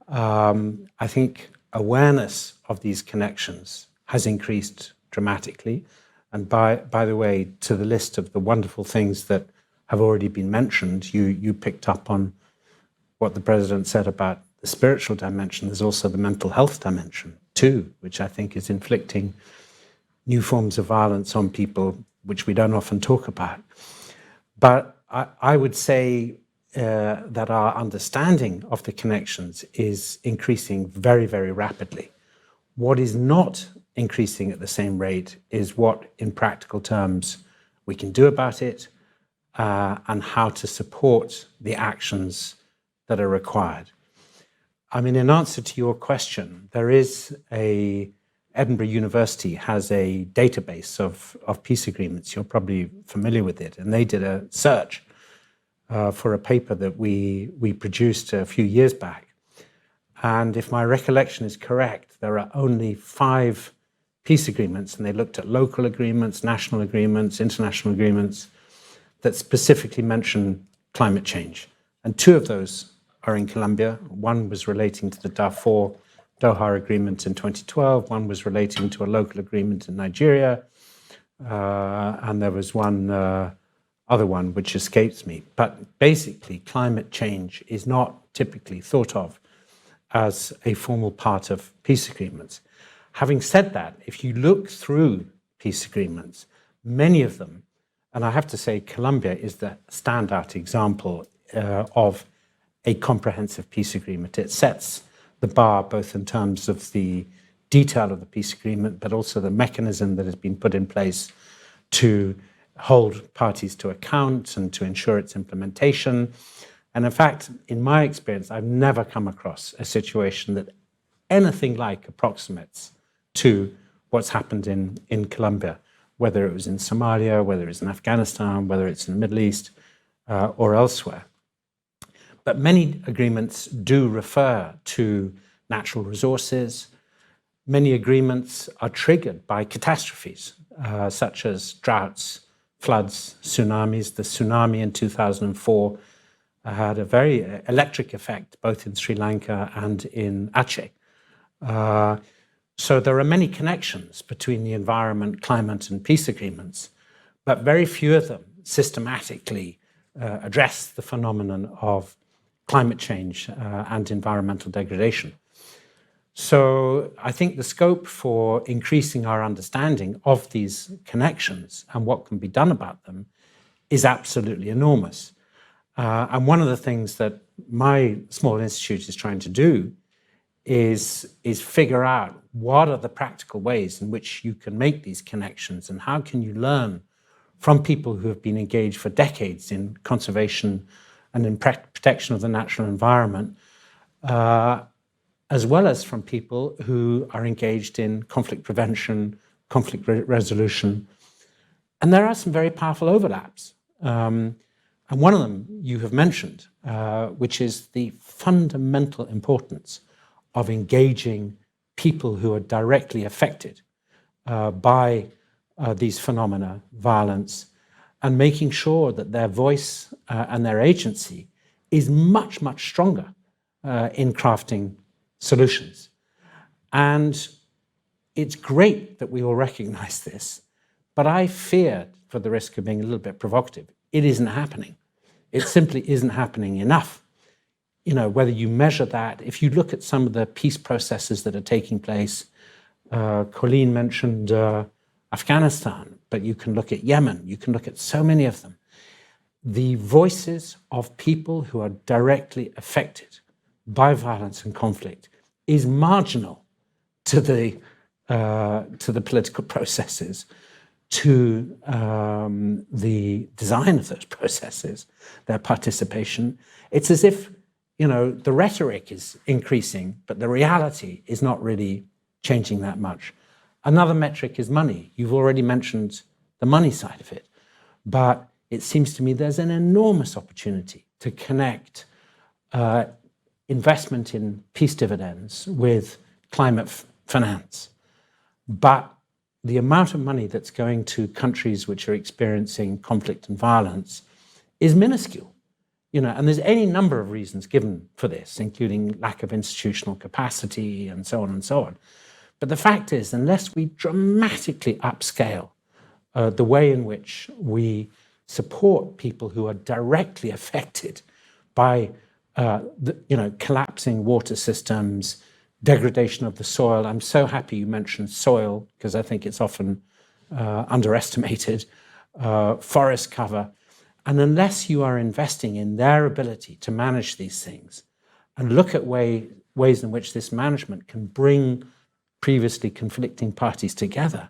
S5: I think awareness of these connections has increased dramatically. And by the way, to the list of the wonderful things that have already been mentioned, you picked up on what the president said about the spiritual dimension. There's also the mental health dimension too, which I think is inflicting new forms of violence on people, which we don't often talk about. But I would say that our understanding of the connections is increasing very, very rapidly. What is not increasing at the same rate is what, in practical terms, we can do about it and how to support the actions that are required. I mean, in answer to your question, there is Edinburgh University has a database of peace agreements. You're probably familiar with it. And they did a search for a paper that we produced a few years back. And if my recollection is correct, there are only 5 peace agreements, and they looked at local agreements, national agreements, international agreements that specifically mention climate change. And 2 of those are in Colombia. One was relating to the Darfur Doha Agreement in 2012. One was relating to a local agreement in Nigeria. And there was one other one which escapes me. But basically, climate change is not typically thought of as a formal part of peace agreements. Having said that, if you look through peace agreements, many of them, and I have to say Colombia is the standout example of a comprehensive peace agreement. It sets the bar both in terms of the detail of the peace agreement, but also the mechanism that has been put in place to hold parties to account and to ensure its implementation. And in fact, in my experience, I've never come across a situation that anything like approximates to what's happened in Colombia, whether it was in Somalia, whether it's in Afghanistan, whether it's in the Middle East or elsewhere. But many agreements do refer to natural resources. Many agreements are triggered by catastrophes, such as droughts, floods, tsunamis. The tsunami in 2004 had a very electric effect, both in Sri Lanka and in Aceh. So there are many connections between the environment, climate, and peace agreements, but very few of them systematically address the phenomenon of climate change and environmental degradation. So I think the scope for increasing our understanding of these connections and what can be done about them is absolutely enormous. And one of the things that my small institute is trying to do is figure out what are the practical ways in which you can make these connections and how can you learn from people who have been engaged for decades in conservation and in protection of the natural environment, as well as from people who are engaged in conflict prevention, conflict resolution. And there are some very powerful overlaps. And one of them you have mentioned, which is the fundamental importance of engaging people who are directly affected by these phenomena, violence, and making sure that their voice and their agency is much, much stronger in crafting solutions. And it's great that we all recognize this, but I fear, for the risk of being a little bit provocative, it isn't happening. It simply isn't happening enough. You know, whether you measure that, if you look at some of the peace processes that are taking place, Colleen mentioned Afghanistan, but you can look at Yemen, you can look at so many of them. The voices of people who are directly affected by violence and conflict is marginal to the political processes, to the design of those processes, their participation. It's as if, the rhetoric is increasing, but the reality is not really changing that much. Another metric is money. You've already mentioned the money side of it, but it seems to me there's an enormous opportunity to connect investment in peace dividends with climate finance. But the amount of money that's going to countries which are experiencing conflict and violence is minuscule. And there's any number of reasons given for this, including lack of institutional capacity and so on and so on. But the fact is, unless we dramatically upscale the way in which we support people who are directly affected by collapsing water systems, degradation of the soil. I'm so happy you mentioned soil, because I think it's often underestimated, forest cover. And unless you are investing in their ability to manage these things and look at ways in which this management can bring previously conflicting parties together,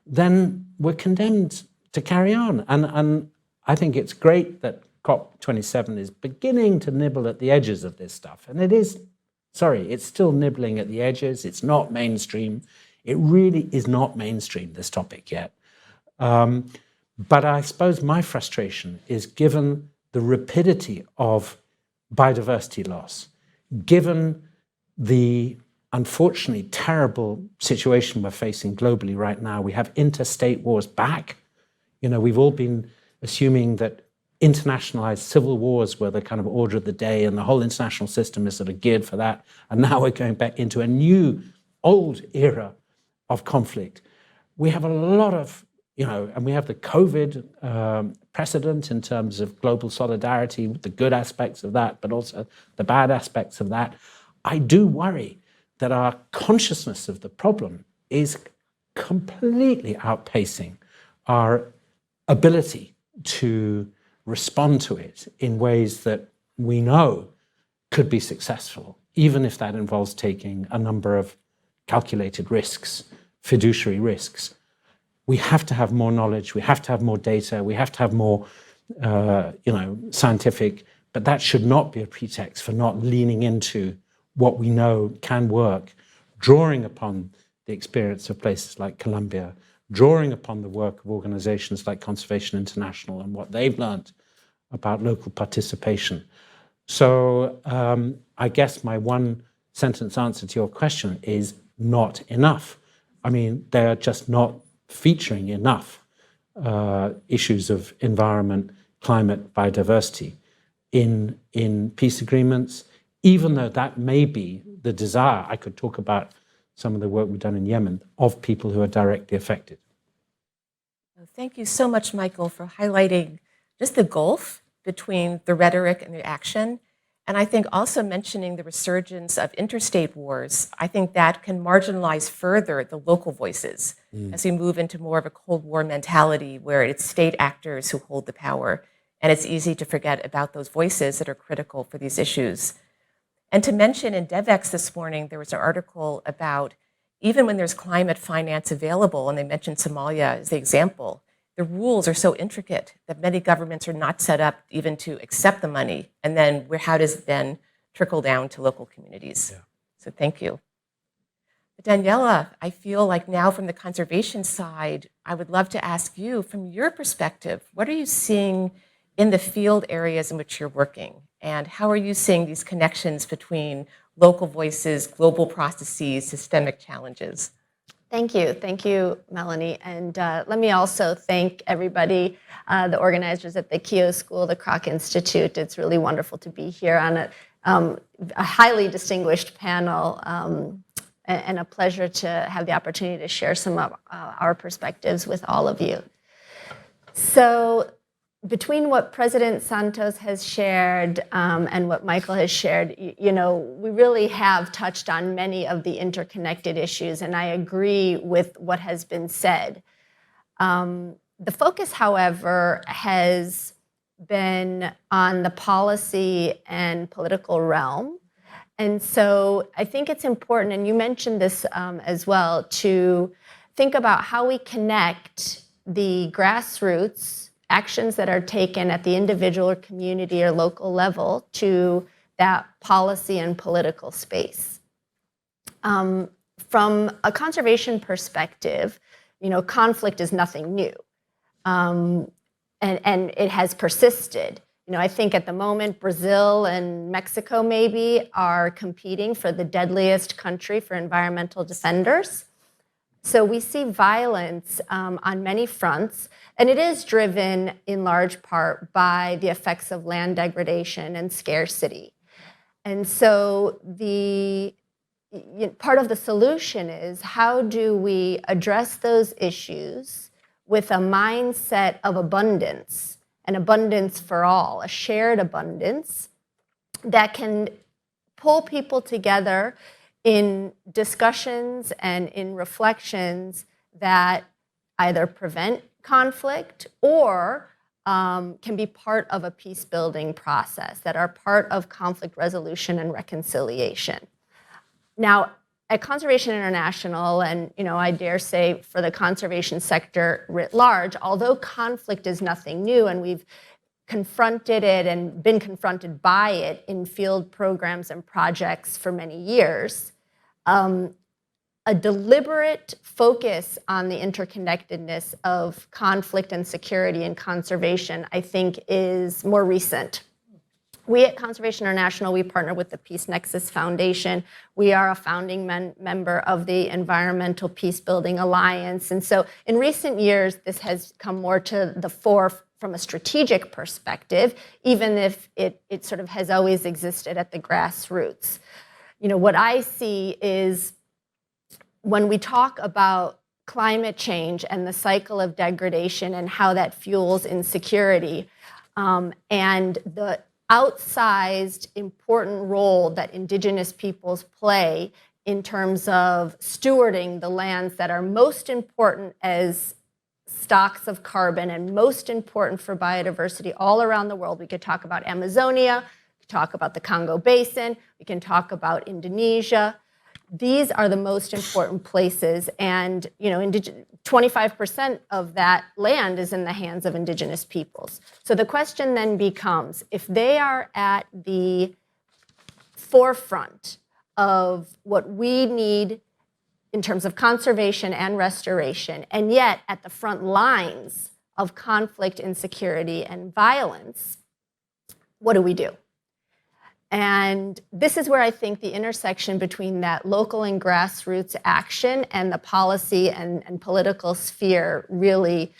S5: then we're condemned to carry on. And I think it's great that COP27 is beginning to nibble at the edges of this stuff. And it's still nibbling at the edges. It's not mainstream. It really is not mainstream, this topic yet. But I suppose my frustration is, given the rapidity of biodiversity loss, given the unfortunately terrible situation we're facing globally right now, we have interstate wars back. We've all been assuming that internationalized civil wars were the kind of order of the day, and the whole international system is sort of geared for that. And now we're going back into a new, old era of conflict. We have a lot of, and we have the COVID precedent in terms of global solidarity, the good aspects of that, but also the bad aspects of that. I do worry that our consciousness of the problem is completely outpacing our ability to respond to it in ways that we know could be successful, even if that involves taking a number of calculated risks, fiduciary risks. We have to have more knowledge, we have to have more data, we have to have more scientific, but that should not be a pretext for not leaning into what we know can work, drawing upon the experience of places like Colombia, drawing upon the work of organizations like Conservation International and what they've learned about local participation. So I guess my one sentence answer to your question is not enough. I mean, they are just not featuring enough issues of environment, climate, biodiversity in peace agreements, even though that may be the desire. I could talk about some of the work we've done in Yemen of people who are directly affected.
S3: Thank you so much, Michael, for highlighting just the gulf between the rhetoric and the action. And I think also mentioning the resurgence of interstate wars. I think that can marginalize further the local voices as we move into more of a Cold War mentality where it's state actors who hold the power. And it's easy to forget about those voices that are critical for these issues. And to mention in DevEx this morning, there was an article about even when there's climate finance available, and they mentioned Somalia as the example, the rules are so intricate that many governments are not set up even to accept the money. And then how does it then trickle down to local communities? Yeah. So thank you. But Daniela, I feel like now from the conservation side, I would love to ask you, from your perspective, what are you seeing in the field areas in which you're working? And how are you seeing these connections between local voices, global processes, systemic challenges?
S6: Thank you, Melanie. And let me also thank everybody, the organizers at the Keough School, the Kroc Institute. It's really wonderful to be here on a highly distinguished panel, and a pleasure to have the opportunity to share some of our perspectives with all of you. So between what President Santos has shared and what Michael has shared, we really have touched on many of the interconnected issues, and I agree with what has been said. The focus, however, has been on the policy and political realm, And so I think it's important, and you mentioned this as well, to think about how we connect the grassroots actions that are taken at the individual or community or local level to that policy and political space. From a conservation perspective, conflict is nothing new, and it has persisted. I think at the moment, Brazil and Mexico maybe are competing for the deadliest country for environmental defenders. So we see violence on many fronts, and it is driven in large part by the effects of land degradation and scarcity. And so part of the solution is, how do we address those issues with a mindset of abundance, an abundance for all, a shared abundance that can pull people together in discussions and in reflections that either prevent conflict or can be part of a peace-building process, that are part of conflict resolution and reconciliation. Now, at Conservation International, and I dare say for the conservation sector writ large, although conflict is nothing new, and we've confronted it and been confronted by it in field programs and projects for many years, a deliberate focus on the interconnectedness of conflict and security and conservation, I think, is more recent. We at Conservation International, we partner with the Peace Nexus Foundation. We are a founding member of the Environmental Peacebuilding Alliance. And so in recent years, this has come more to the fore from a strategic perspective, even if it sort of has always existed at the grassroots. What I see is, when we talk about climate change and the cycle of degradation and how that fuels insecurity, and the outsized important role that Indigenous peoples play in terms of stewarding the lands that are most important as stocks of carbon and most important for biodiversity all around the world. We could talk about Amazonia, we could talk about the Congo Basin, we can talk about Indonesia. These are the most important places, and 25% of that land is in the hands of Indigenous peoples. So the question then becomes, if they are at the forefront of what we need in terms of conservation and restoration, and yet at the front lines of conflict, insecurity, and violence, what do we do? And this is where I think the intersection between that local and grassroots action and the policy and political sphere really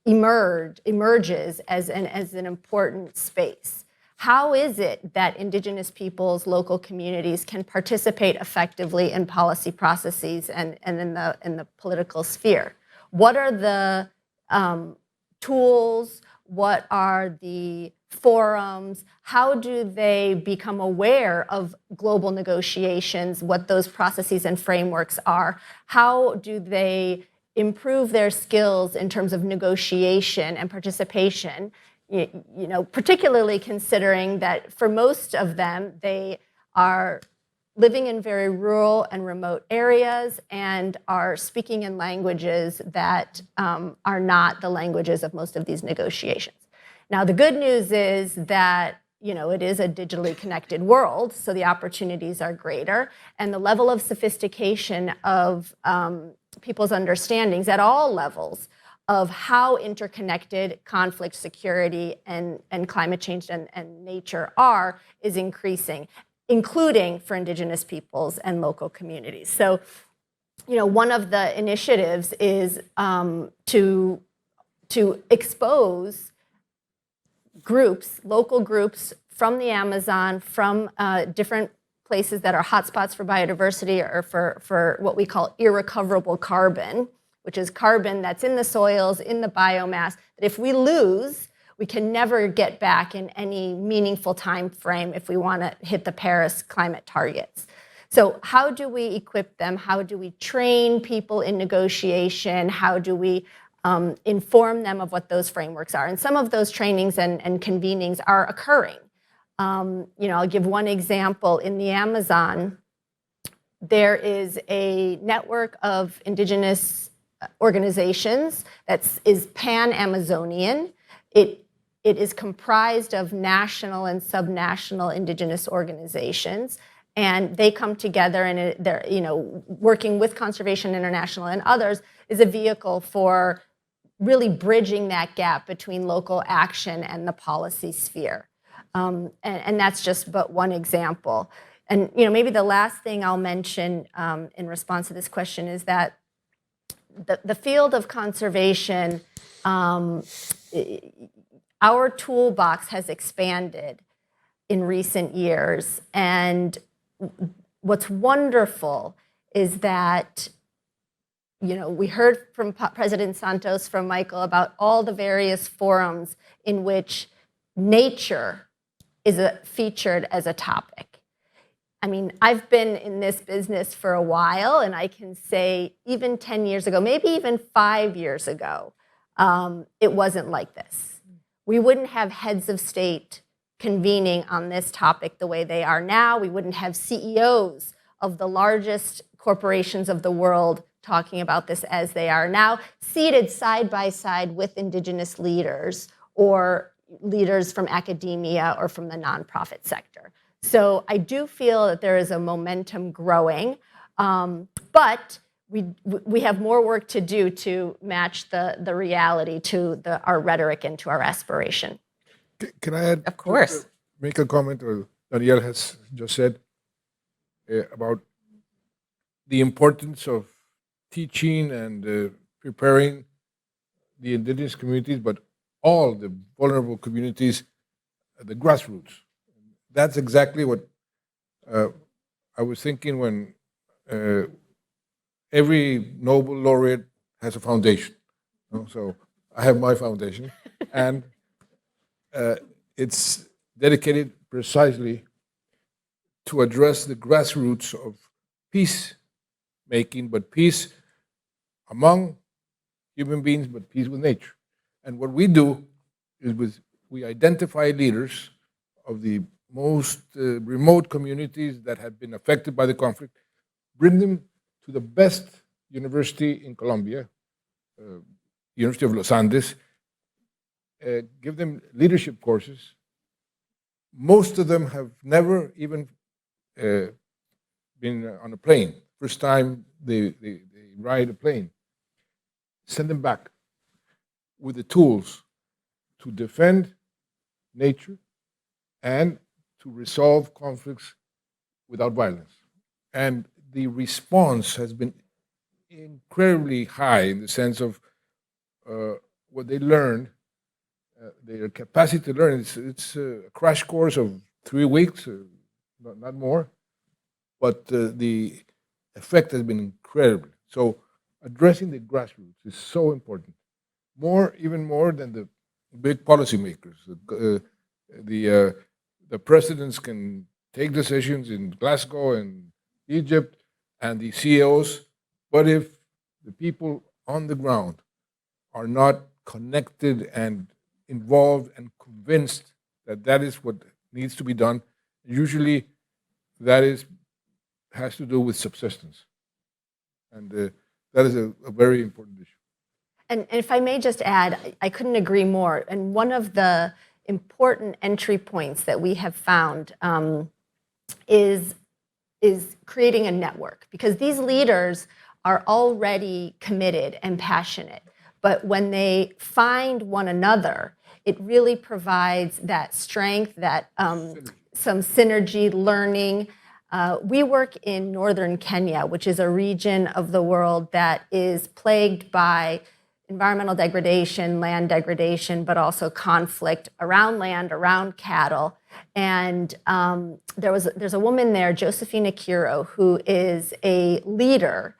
S6: emerges as an important space. How is it that Indigenous peoples, local communities can participate effectively in policy processes and in the political sphere? What are the tools? What are the forums? How do they become aware of global negotiations, what those processes and frameworks are? How do they improve their skills in terms of negotiation and participation? Particularly considering that for most of them, they are living in very rural and remote areas and are speaking in languages that are not the languages of most of these negotiations. Now, the good news is that it is a digitally connected world, so the opportunities are greater, and the level of sophistication of people's understandings at all levels of how interconnected conflict, security, and climate change and nature is increasing, including for Indigenous peoples and local communities. So, one of the initiatives is to expose groups, local groups from the Amazon, from different places that are hotspots for biodiversity or for what we call irrecoverable carbon, which is carbon that's in the soils, in the biomass, that if we lose, we can never get back in any meaningful time frame if we want to hit the Paris climate targets. So how do we equip them? How do we train people in negotiation? How do we inform them of what those frameworks are? And some of those trainings and convenings are occurring. I'll give one example. In the Amazon, there is a network of indigenous organizations that is pan-Amazonian. It is comprised of national and subnational indigenous organizations, and they come together, and they're working with Conservation International and others is a vehicle for really bridging that gap between local action and the policy sphere. And that's just but one example. And maybe the last thing I'll mention in response to this question is that the field of conservation, our toolbox has expanded in recent years. And what's wonderful is that we heard from President Santos, from Michael, about all the various forums in which nature is featured as a topic. I mean, I've been in this business for a while, and I can say even 10 years ago, maybe even 5 years ago, it wasn't like this. We wouldn't have heads of state convening on this topic the way they are now. We wouldn't have CEOs of the largest corporations of the world talking about this as they are now, seated side by side with indigenous leaders or leaders from academia or from the nonprofit sector. So I do feel that there is a momentum growing, but we have more work to do to match the reality to our rhetoric and to our aspiration.
S4: Can I add?
S3: Of course.
S4: Make a comment, or Danielle has just said about the importance of teaching and preparing the indigenous communities, but all the vulnerable communities, the grassroots. That's exactly what I was thinking when every Nobel laureate has a foundation. So I have my foundation, and it's dedicated precisely to address the grassroots of peace making, but peace among human beings, but peace with nature. And what we do is we identify leaders of the most remote communities that have been affected by the conflict, bring them to the best university in Colombia, University of Los Andes, give them leadership courses. Most of them have never even been on a plane. First time they ride a plane. Send them back with the tools to defend nature and to resolve conflicts without violence. And the response has been incredibly high in the sense of what they learned, their capacity to learn. It's a crash course of 3 weeks, not more, but the effect has been incredible. So addressing the grassroots is so important, even more than the big policymakers. The presidents can take decisions in Glasgow and Egypt, and the CEOs, but if the people on the ground are not connected and involved and convinced that that is what needs to be done, usually that has to do with subsistence. And that is a very important issue.
S6: And if I may just add, I couldn't agree more. And one of the important entry points that we have found is creating a network, because these leaders are already committed and passionate. But when they find one another, it really provides that strength, that some synergy, learning. We work in northern Kenya, which is a region of the world that is plagued by environmental degradation, land degradation, but also conflict around land, around cattle. And there's a woman there, Josephina Keough, who is a leader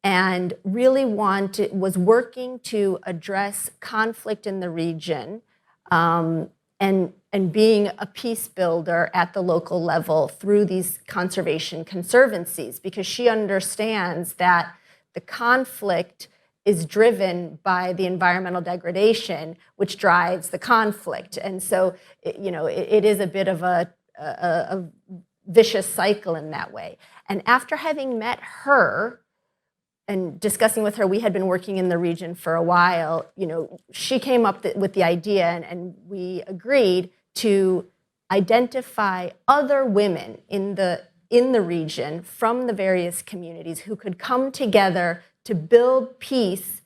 S6: and really was working to address conflict in the region and being a peace builder at the local level through these conservation conservancies, because she understands that the conflict is driven by the environmental degradation, which drives the conflict. And so, it is a bit of a vicious cycle in that way. And after having met her and discussing with her, we had been working in the region for a while, she came up with the idea, and we agreed to identify other women in the region from the various communities who could come together to build peace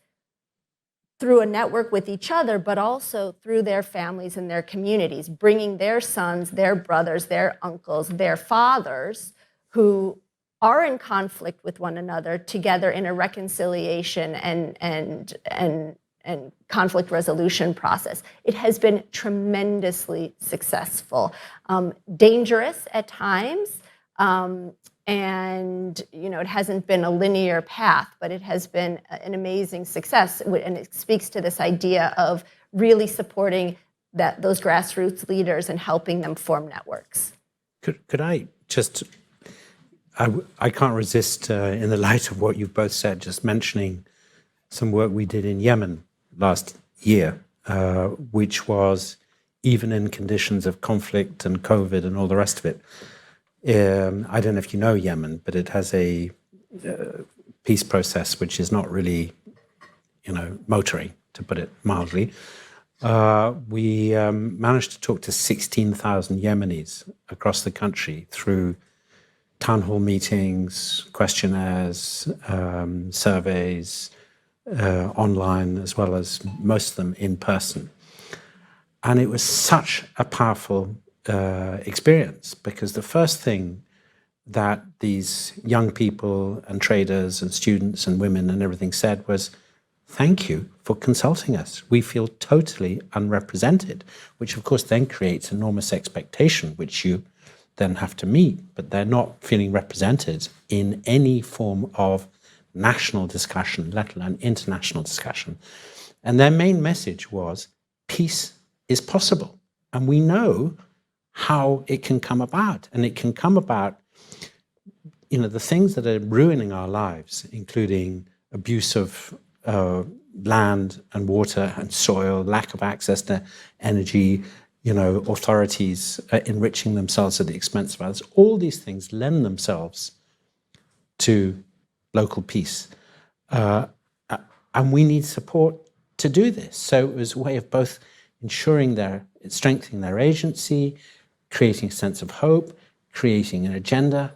S6: through a network with each other, but also through their families and their communities, bringing their sons, their brothers, their uncles, their fathers, who are in conflict with one another, together in a reconciliation and conflict resolution process. It has been tremendously successful, dangerous at times, and it hasn't been a linear path, but it has been an amazing success, and it speaks to this idea of really supporting those grassroots leaders and helping them form networks.
S5: Could I just, I can't resist, in the light of what you've both said, just mentioning some work we did in Yemen last year, which was, even in conditions of conflict and COVID and all the rest of it, I don't know if you know Yemen, but it has a peace process which is not really, motoring, to put it mildly. We managed to talk to 16,000 Yemenis across the country through town hall meetings, questionnaires, surveys, online, as well as most of them in person. And it was such a powerful experience, because the first thing that these young people and traders and students and women and everything said was, thank you for consulting us. We feel totally unrepresented, which of course then creates enormous expectation, which you then have to meet, but they're not feeling represented in any form of national discussion, let alone international discussion. And their main message was, peace is possible. And we know how it can come about. And it can come about, the things that are ruining our lives, including abuse of land and water and soil, lack of access to energy, authorities enriching themselves at the expense of others. All these things lend themselves to local peace. And we need support to do this. So it was a way of both ensuring strengthening their agency, creating a sense of hope, creating an agenda.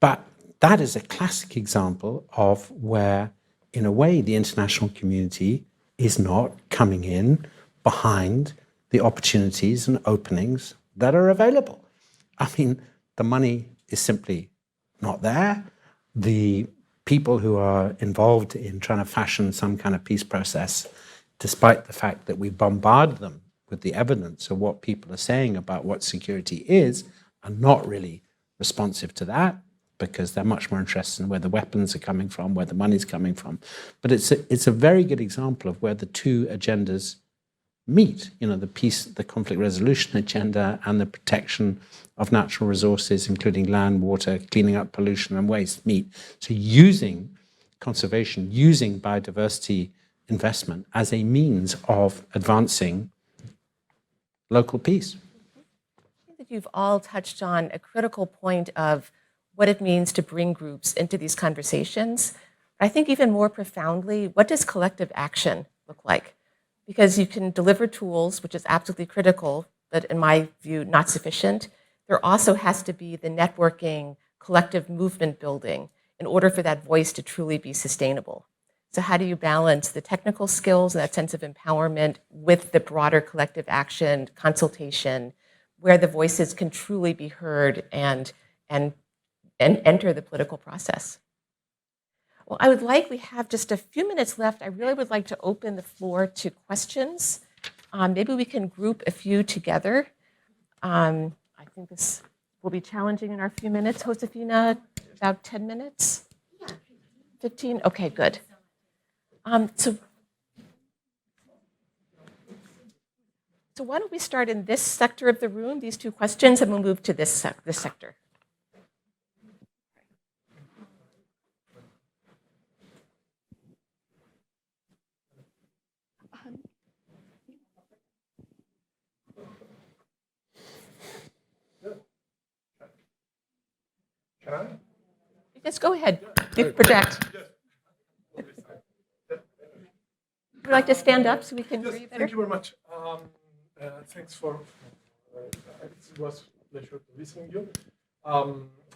S5: But that is a classic example of where, in a way, the international community is not coming in behind the opportunities and openings that are available. I mean, the money is simply not there. The people who are involved in trying to fashion some kind of peace process, despite the fact that we bombard them with the evidence of what people are saying about what security is, are not really responsive to that, because they're much more interested in where the weapons are coming from, where the money's coming from. But it's a very good example of where the two agendas meet, the peace, the conflict resolution agenda, and the protection of natural resources, including land, water, cleaning up pollution and waste, meet. So using conservation, using biodiversity investment as a means of advancing local peace.
S3: I think that you've all touched on a critical point of what it means to bring groups into these conversations. I think even more profoundly, what does collective action look like? Because you can deliver tools, which is absolutely critical, but in my view, not sufficient. There also has to be the networking, collective movement building in order for that voice to truly be sustainable. So how do you balance the technical skills and that sense of empowerment with the broader collective action, consultation, where the voices can truly be heard and enter the political process? Well, we have just a few minutes left. I really would like to open the floor to questions. Maybe we can group a few together. I think this will be challenging in our few minutes. Josefina, about 10 minutes? 15? Okay, good. So why don't we start in this sector of the room, these two questions, and we'll move to this sector. Yes, go ahead. You project. Would you like to stand up so we can hear you better?
S7: Thank you very much. Thanks for. It was a pleasure to listen to you.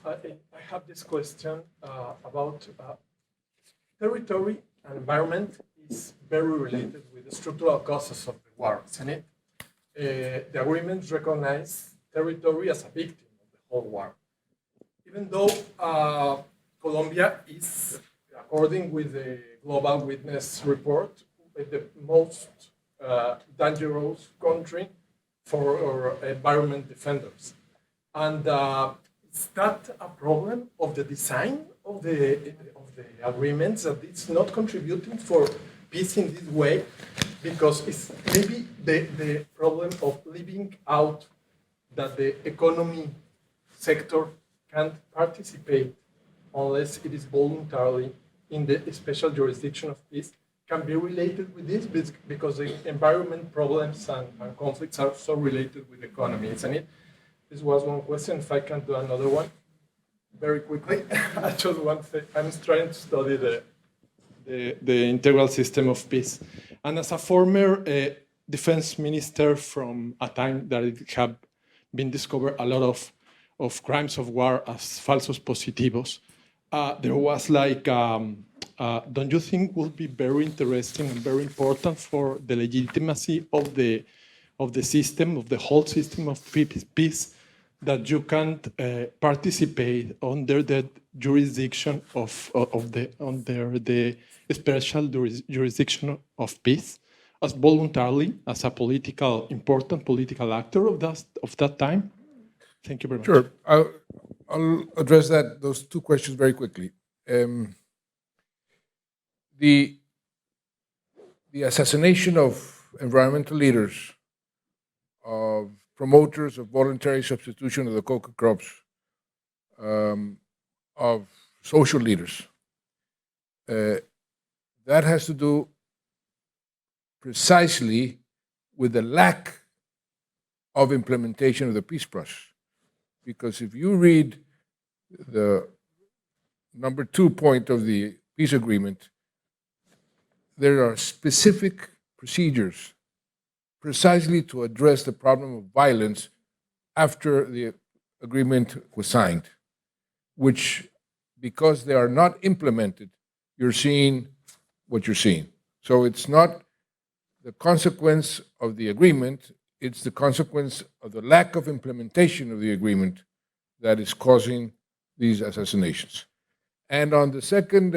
S7: I have this question about territory and environment is very related with the structural causes of the war, isn't it? The agreements recognize territory as a victim of the whole war. Even though Colombia is, according with the Global Witness report, the most dangerous country for environment defenders. And is that a problem of the design of the agreements, that it's not contributing for peace in this way? Because it's maybe the problem of leaving out that the economy sector can't participate unless it is voluntarily in the special jurisdiction of peace, can be related with this, because the environment problems and conflicts are so related with the economy, isn't it? This was one question. If I can do another one very quickly. I just want to say, I'm trying to study the integral system of peace. And as a former defense minister from a time that it had been discovered a lot of crimes of war as falsos positivos, there was like, don't you think would be very interesting and very important for the legitimacy of the system, of the whole system of peace, that you can't participate under the jurisdiction under the special jurisdiction of peace, as voluntarily as a important political actor of that time? Thank you very much.
S4: Sure. I'll address those two questions very quickly. The assassination of environmental leaders, of promoters of voluntary substitution of the coca crops, of social leaders, that has to do precisely with the lack of implementation of the peace process. Because if you read the number 2 point of the peace agreement, there are specific procedures precisely to address the problem of violence after the agreement was signed, which, because they are not implemented, you're seeing what you're seeing. So it's not the consequence of the agreement, it's the consequence of the lack of implementation of the agreement that is causing these assassinations. And on the second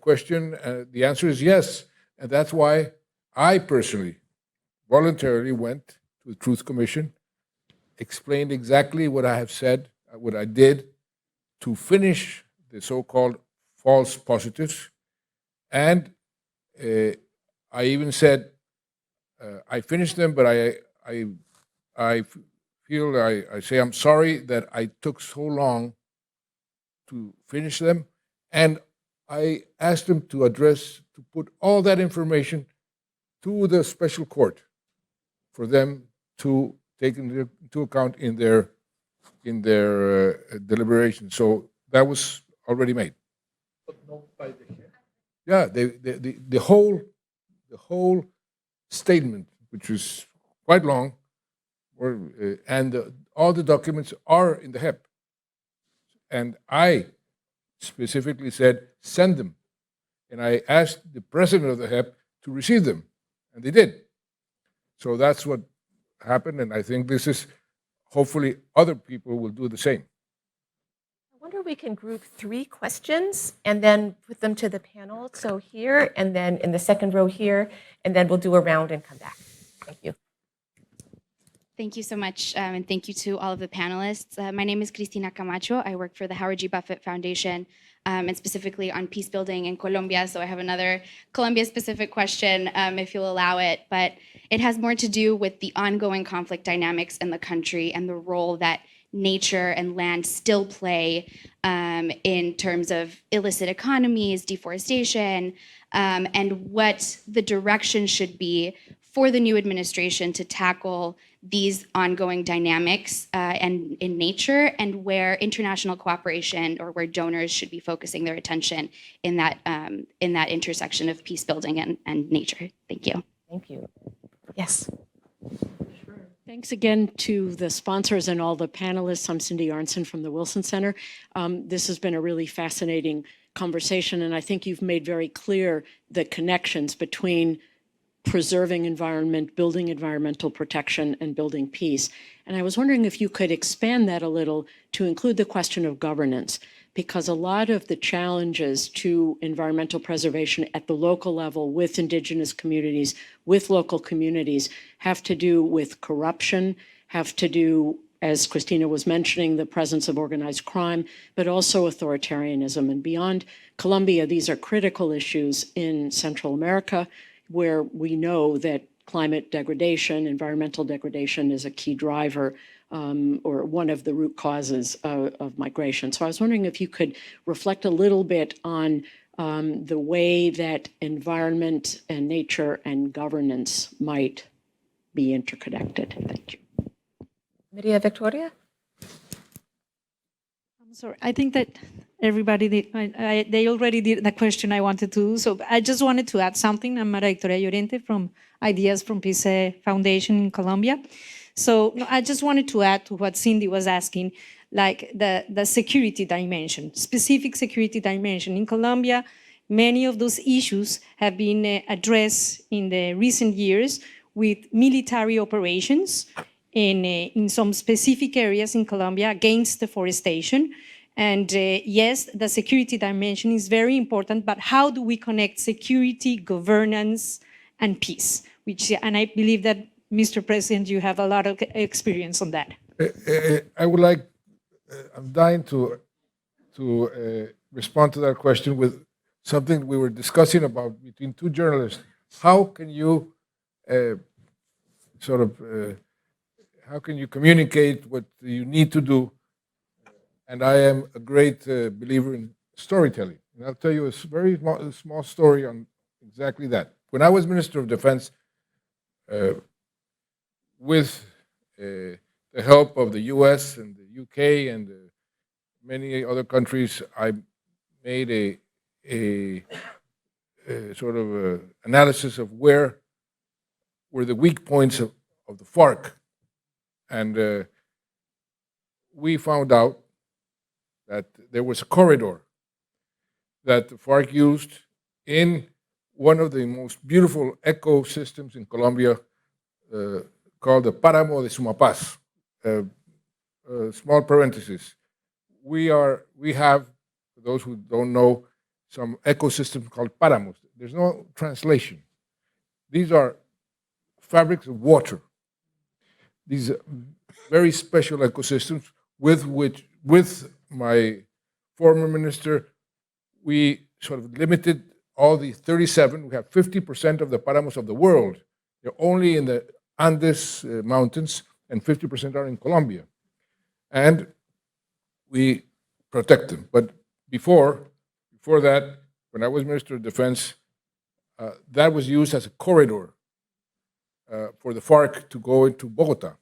S4: question, the answer is yes. And that's why I personally voluntarily went to the Truth Commission, explained exactly what I have said, what I did to finish the so-called false positives. And I even said, I finished them, but I feel, I say I'm sorry that I took so long to finish them. And I asked them to put all that information to the special court for them to take into account in their deliberations. So that was already made.
S7: But not by the head.
S4: Yeah, the whole statement, which was quite long, and all the documents are in the HEP. And I specifically said, send them. And I asked the president of the HEP to receive them, and they did. So that's what happened, and I think this is, hopefully other people will do the same.
S3: I wonder if we can group 3 questions and then put them to the panel. So here, and then in the second row here, and then we'll do a round and come back. Thank you.
S8: Thank you so much, and thank you to all of the panelists. My name is Cristina Camacho. I work for the Howard G. Buffett Foundation, and specifically on peace building in Colombia. So I have another Colombia-specific question, if you'll allow it. But it has more to do with the ongoing conflict dynamics in the country and the role that nature and land still play in terms of illicit economies, deforestation, and what the direction should be for the new administration to tackle these ongoing dynamics and in nature, and where international cooperation or where donors should be focusing their attention in that intersection of peace building and nature. Thank you.
S3: Thank you. Yes.
S2: Thanks again to the sponsors and all the panelists. I'm Cindy Arnson from the Wilson Center. This has been a really fascinating conversation, and I think you've made very clear the connections between preserving environment, building environmental protection, and building peace. And I was wondering if you could expand that a little to include the question of governance, because a lot of the challenges to environmental preservation at the local level with indigenous communities, with local communities, have to do with corruption, have to do, as Christina was mentioning, the presence of organized crime, but also authoritarianism. And beyond Colombia, these are critical issues in Central America, where we know that climate degradation, environmental degradation is a key driver or one of the root causes of migration. So I was wondering if you could reflect a little bit on the way that environment and nature and governance might be interconnected. Thank you.
S3: Maria Victoria?
S9: I'm sorry. I think that everybody they already did the question I wanted to. So I just wanted to add something. I'm Maria Victoria Llorente from Ideas from Peace Foundation in Colombia. So I just wanted to add to what Cindy was asking, like the security dimension, specific security dimension. In Colombia, many of those issues have been addressed in the recent years with military operations in some specific areas in Colombia against deforestation. And yes, the security dimension is very important, but how do we connect security, governance, and peace? And I believe that, Mr. President, you have a lot of experience on that.
S4: I would like, I'm dying to respond to that question with something we were discussing about between two journalists. How can you how can you communicate what you need to do? And I am a great believer in storytelling. And I'll tell you a very small story on exactly that. When I was Minister of Defense, with the help of the US and the UK and many other countries, I made a sort of analysis of where were the weak points of the FARC. And we found out that there was a corridor that the FARC used in one of the most beautiful ecosystems in Colombia, called the Páramo de Sumapaz. Small parenthesis. We have, for those who don't know, some ecosystems called páramos. There's no translation. These are fabrics of water. These very special ecosystems with my former minister, we sort of limited all the 37. We have 50% of the páramos of the world. They're only in the Andes mountains, and 50% are in Colombia. And we protect them. But before that, when I was Minister of Defense, that was used as a corridor for the FARC to go into Bogota.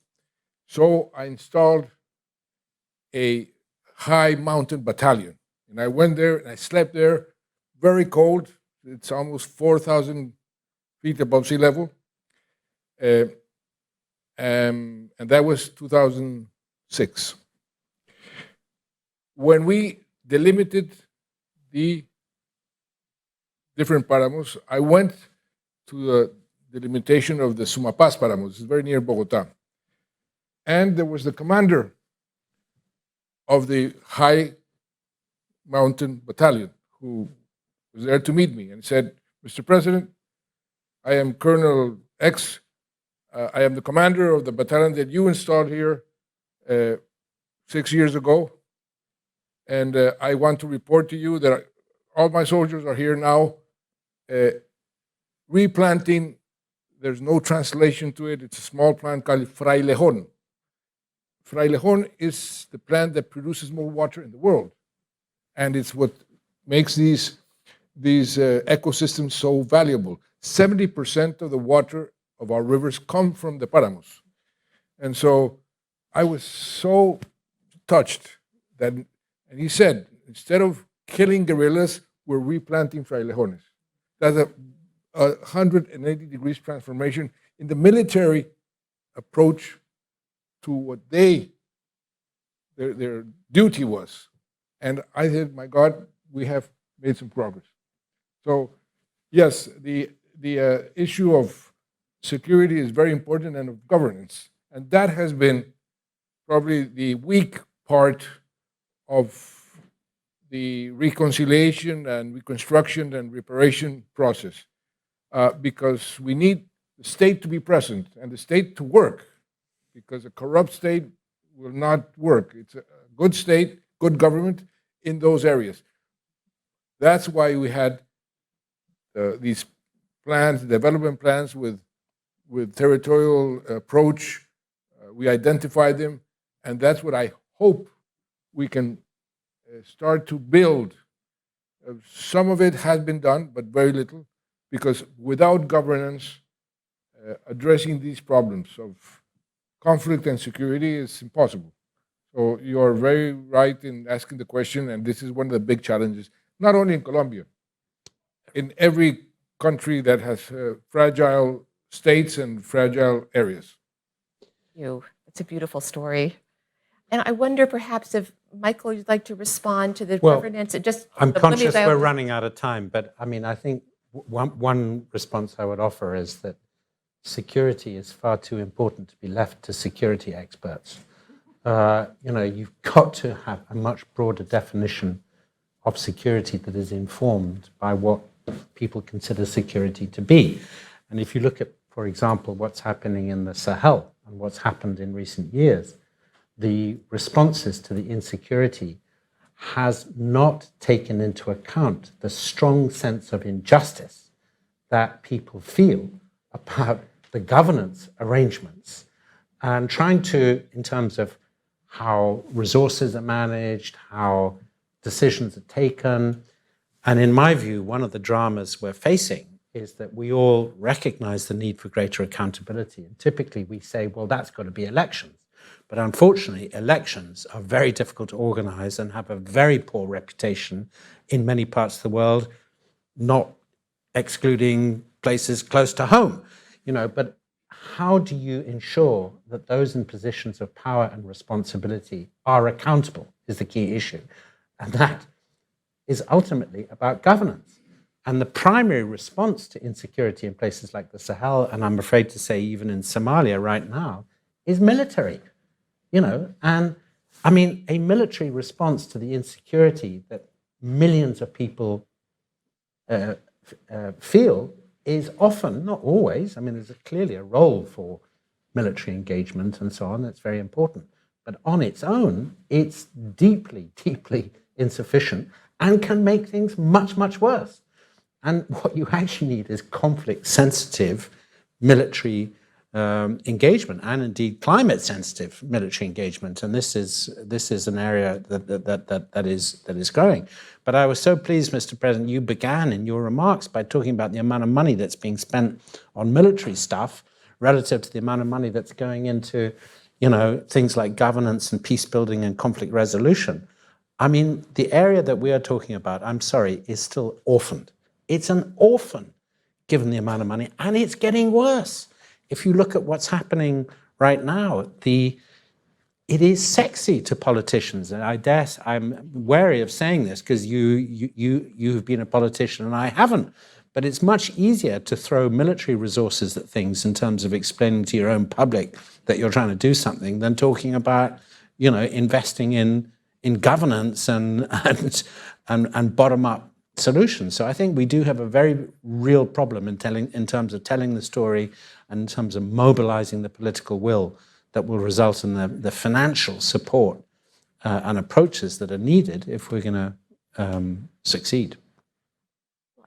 S4: So I installed a high mountain battalion. And I went there and I slept there, very cold. It's almost 4,000 feet above sea level. And that was 2006. When we delimited the different páramos, I went to the delimitation of the Sumapaz páramos. It's very near Bogota. And there was the commander of the high mountain battalion who was there to meet me and said, Mr. President, I am Colonel X. I am the commander of the battalion that you installed here 6 years ago. And I want to report to you that all my soldiers are here now replanting. There's no translation to it. It's a small plant called frailejón. Frailejón is the plant that produces more water in the world. And it's what makes these ecosystems so valuable. 70% of the water of our rivers come from the páramos. And so I was so touched that, and he said, instead of killing guerrillas, we're replanting frailejones. That's a 180 degrees transformation in the military approach to what their duty was. And I said, my God, we have made some progress. So yes, the issue of security is very important, and of governance. And that has been probably the weak part of the reconciliation and reconstruction and reparation process, because we need the state to be present and the state to work, because a corrupt state will not work. It's a good state, good government in those areas. That's why we had these plans, development plans with territorial approach. We identified them, and that's what I hope we can start to build. Some of it has been done, but very little, because without governance, addressing these problems of conflict and security is impossible. So you are very right in asking the question, and this is one of the big challenges, not only in Colombia, in every country that has fragile states and fragile areas.
S3: It's a beautiful story. And I wonder perhaps if, Michael, you'd like to respond to the
S5: Well,
S3: governance.
S5: I'm conscious we're running out of time, but I mean, I think one response I would offer is that security is far too important to be left to security experts. You've got to have a much broader definition of security that is informed by what people consider security to be. And if you look at, for example, what's happening in the Sahel and what's happened in recent years, the responses to the insecurity has not taken into account the strong sense of injustice that people feel about the governance arrangements, and trying to, in terms of how resources are managed, how decisions are taken. And in my view, one of the dramas we're facing is that we all recognize the need for greater accountability. And typically we say, well, that's got to be elections. But unfortunately, elections are very difficult to organize and have a very poor reputation in many parts of the world, not excluding places close to home. But how do you ensure that those in positions of power and responsibility are accountable is the key issue. And that is ultimately about governance. And the primary response to insecurity in places like the Sahel, and I'm afraid to say even in Somalia right now, is military. And I mean, a military response to the insecurity that millions of people feel is often, not always, I mean, there's clearly a role for military engagement and so on, that's very important. But on its own, it's deeply, deeply insufficient and can make things much, much worse. And what you actually need is conflict-sensitive military engagement, and indeed climate-sensitive military engagement. And this is an area that is growing. But I was so pleased, Mr. President, you began in your remarks by talking about the amount of money that's being spent on military stuff relative to the amount of money that's going into, things like governance and peace building and conflict resolution. I mean, the area that we are talking about, I'm sorry, is still orphaned. It's an orphan, given the amount of money, and it's getting worse. If you look at what's happening right now, it is sexy to politicians, and I'm wary of saying this because you've been a politician and I haven't. But it's much easier to throw military resources at things in terms of explaining to your own public that you're trying to do something than talking about, investing in governance and bottom-up solutions. So I think we do have a very real problem in terms of telling the story and in terms of mobilizing the political will that will result in the financial support and approaches that are needed if we're going to succeed.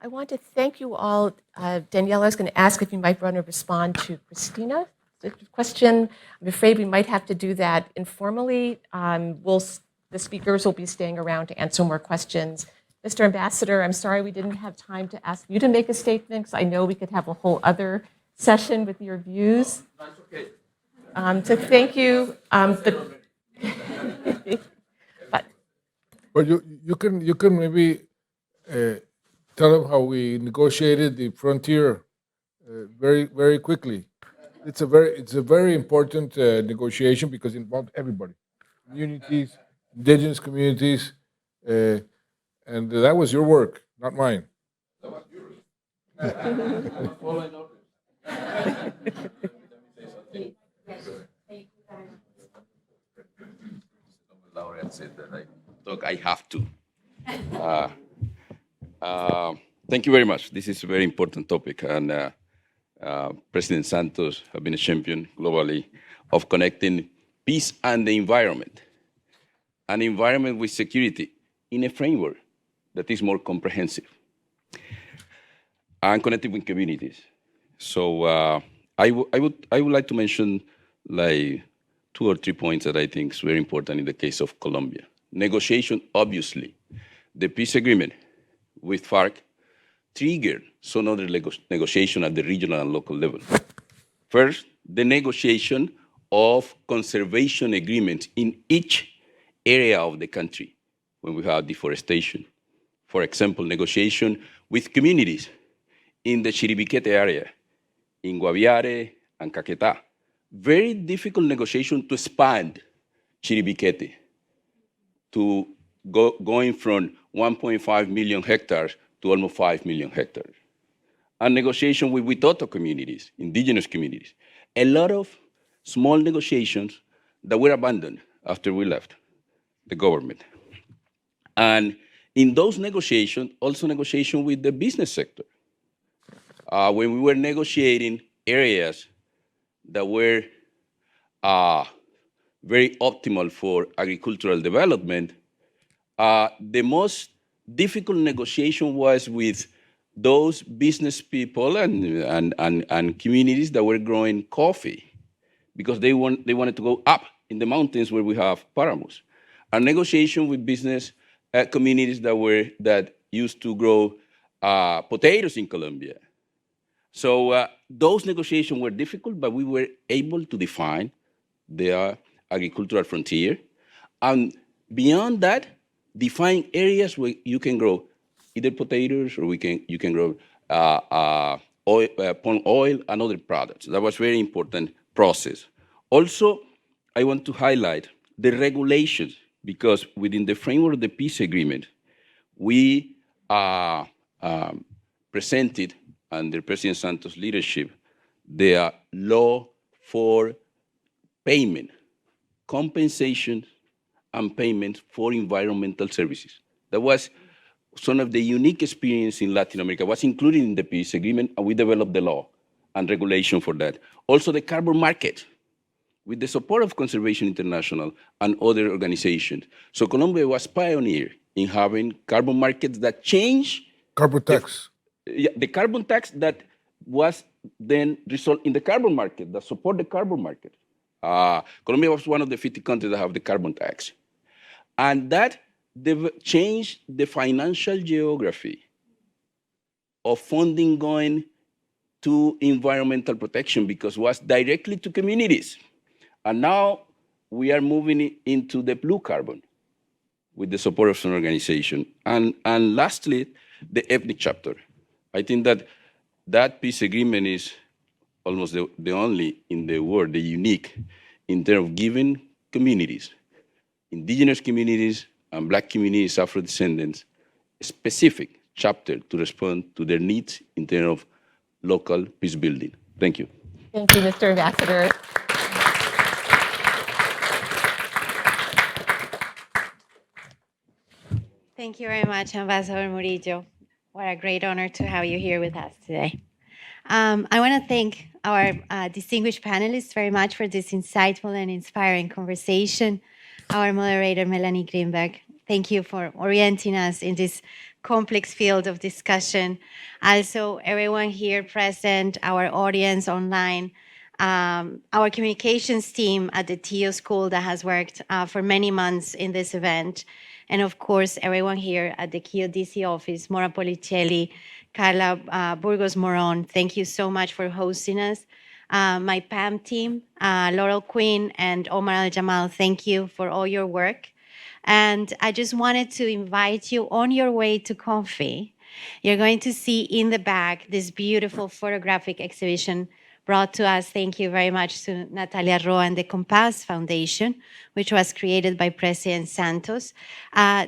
S3: I want to thank you all. Daniela, I was going to ask if you might want to respond to Christina. The question, I'm afraid we might have to do that informally. The speakers will be staying around to answer more questions. Mr. Ambassador, I'm sorry we didn't have time to ask you to make a statement, because I know we could have a whole other session with your views. So thank you.
S4: But you can maybe tell them how we negotiated the frontier very quickly. It's a very important negotiation because it involved everybody, communities, indigenous communities, and that was your work, not mine.
S10: Laureate said that I have to. Thank you very much. This is a very important topic, and President Santos has been a champion globally of connecting peace and the environment, an environment with security in a framework that is more comprehensive and connected with communities. So I would like to mention like 2 or 3 points that I think is very important in the case of Colombia. Negotiation, obviously. The peace agreement with FARC triggered some other negotiation at the regional and local level. First, the negotiation of conservation agreements in each area of the country when we have deforestation. For example, negotiation with communities in the Chiribiquete area, in Guaviare and Caquetá. Very difficult negotiation to expand Chiribiquete to going from 1.5 million hectares to almost 5 million hectares. And negotiation with Witoto communities, indigenous communities. A lot of small negotiations that were abandoned after we left the government. And in those negotiations, also negotiation with the business sector. When we were negotiating areas that were very optimal for agricultural development, the most difficult negotiation was with those business people and communities that were growing coffee, because they wanted to go up in the mountains where we have paramos. A negotiation with business communities that used to grow potatoes in Colombia. So those negotiations were difficult, but we were able to define the agricultural frontier. And beyond that, define areas where you can grow either potatoes or you can grow palm oil and other products. That was a very important process. Also, I want to highlight the regulations, because within the framework of the peace agreement, we presented under President Santos' leadership the law for payment, compensation, and payment for environmental services. That was some of the unique experience in Latin America, was included in the peace agreement, and we developed the law and regulation for that. Also the carbon market, with the support of Conservation International and other organizations. So Colombia was pioneer in having carbon markets that change.
S4: Carbon tax.
S10: The carbon tax that was then result in the carbon market, that support the carbon market. Colombia was one of the 50 countries that have the carbon tax. And that changed the financial geography of funding going to environmental protection, because it was directly to communities. And now we are moving into the blue carbon with the support of some organization. And lastly, the ethnic chapter. I think that peace agreement is almost the only in the world, the unique, in terms of giving communities, indigenous communities and Black communities, Afro-descendants, a specific chapter to respond to their needs in terms of local peace building. Thank you.
S3: Thank you, Mr. Ambassador.
S1: Thank you very much, Ambassador Murillo. What a great honor to have you here with us today. I want to thank our distinguished panelists very much for this insightful and inspiring conversation. Our moderator, Melanie Greenberg, thank you for orienting us in this complex field of discussion. Also, everyone here present, our audience online, our communications team at the Keough School that has worked for many months in this event. And of course, everyone here at the Keough DC office, Maura Policelli, Carla Burgos Moron, thank you so much for hosting us. My PAM team, Laurel Quinn and Omar Al-Jamal, thank you for all your work. And I just wanted to invite you on your way to coffee. You're going to see in the back this beautiful photographic exhibition brought to us. Thank you very much to Natalia Roa and the Compass Foundation, which was created by President Santos.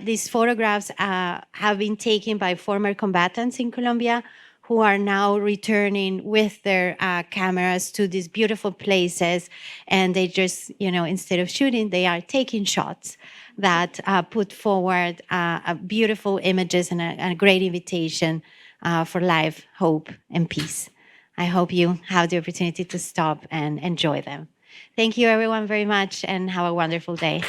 S1: These photographs have been taken by former combatants in Colombia who are now returning with their cameras to these beautiful places. And they just, instead of shooting, they are taking shots that put forward beautiful images and a great invitation for life, hope, and peace. I hope you have the opportunity to stop and enjoy them. Thank you, everyone, very much, and have a wonderful day.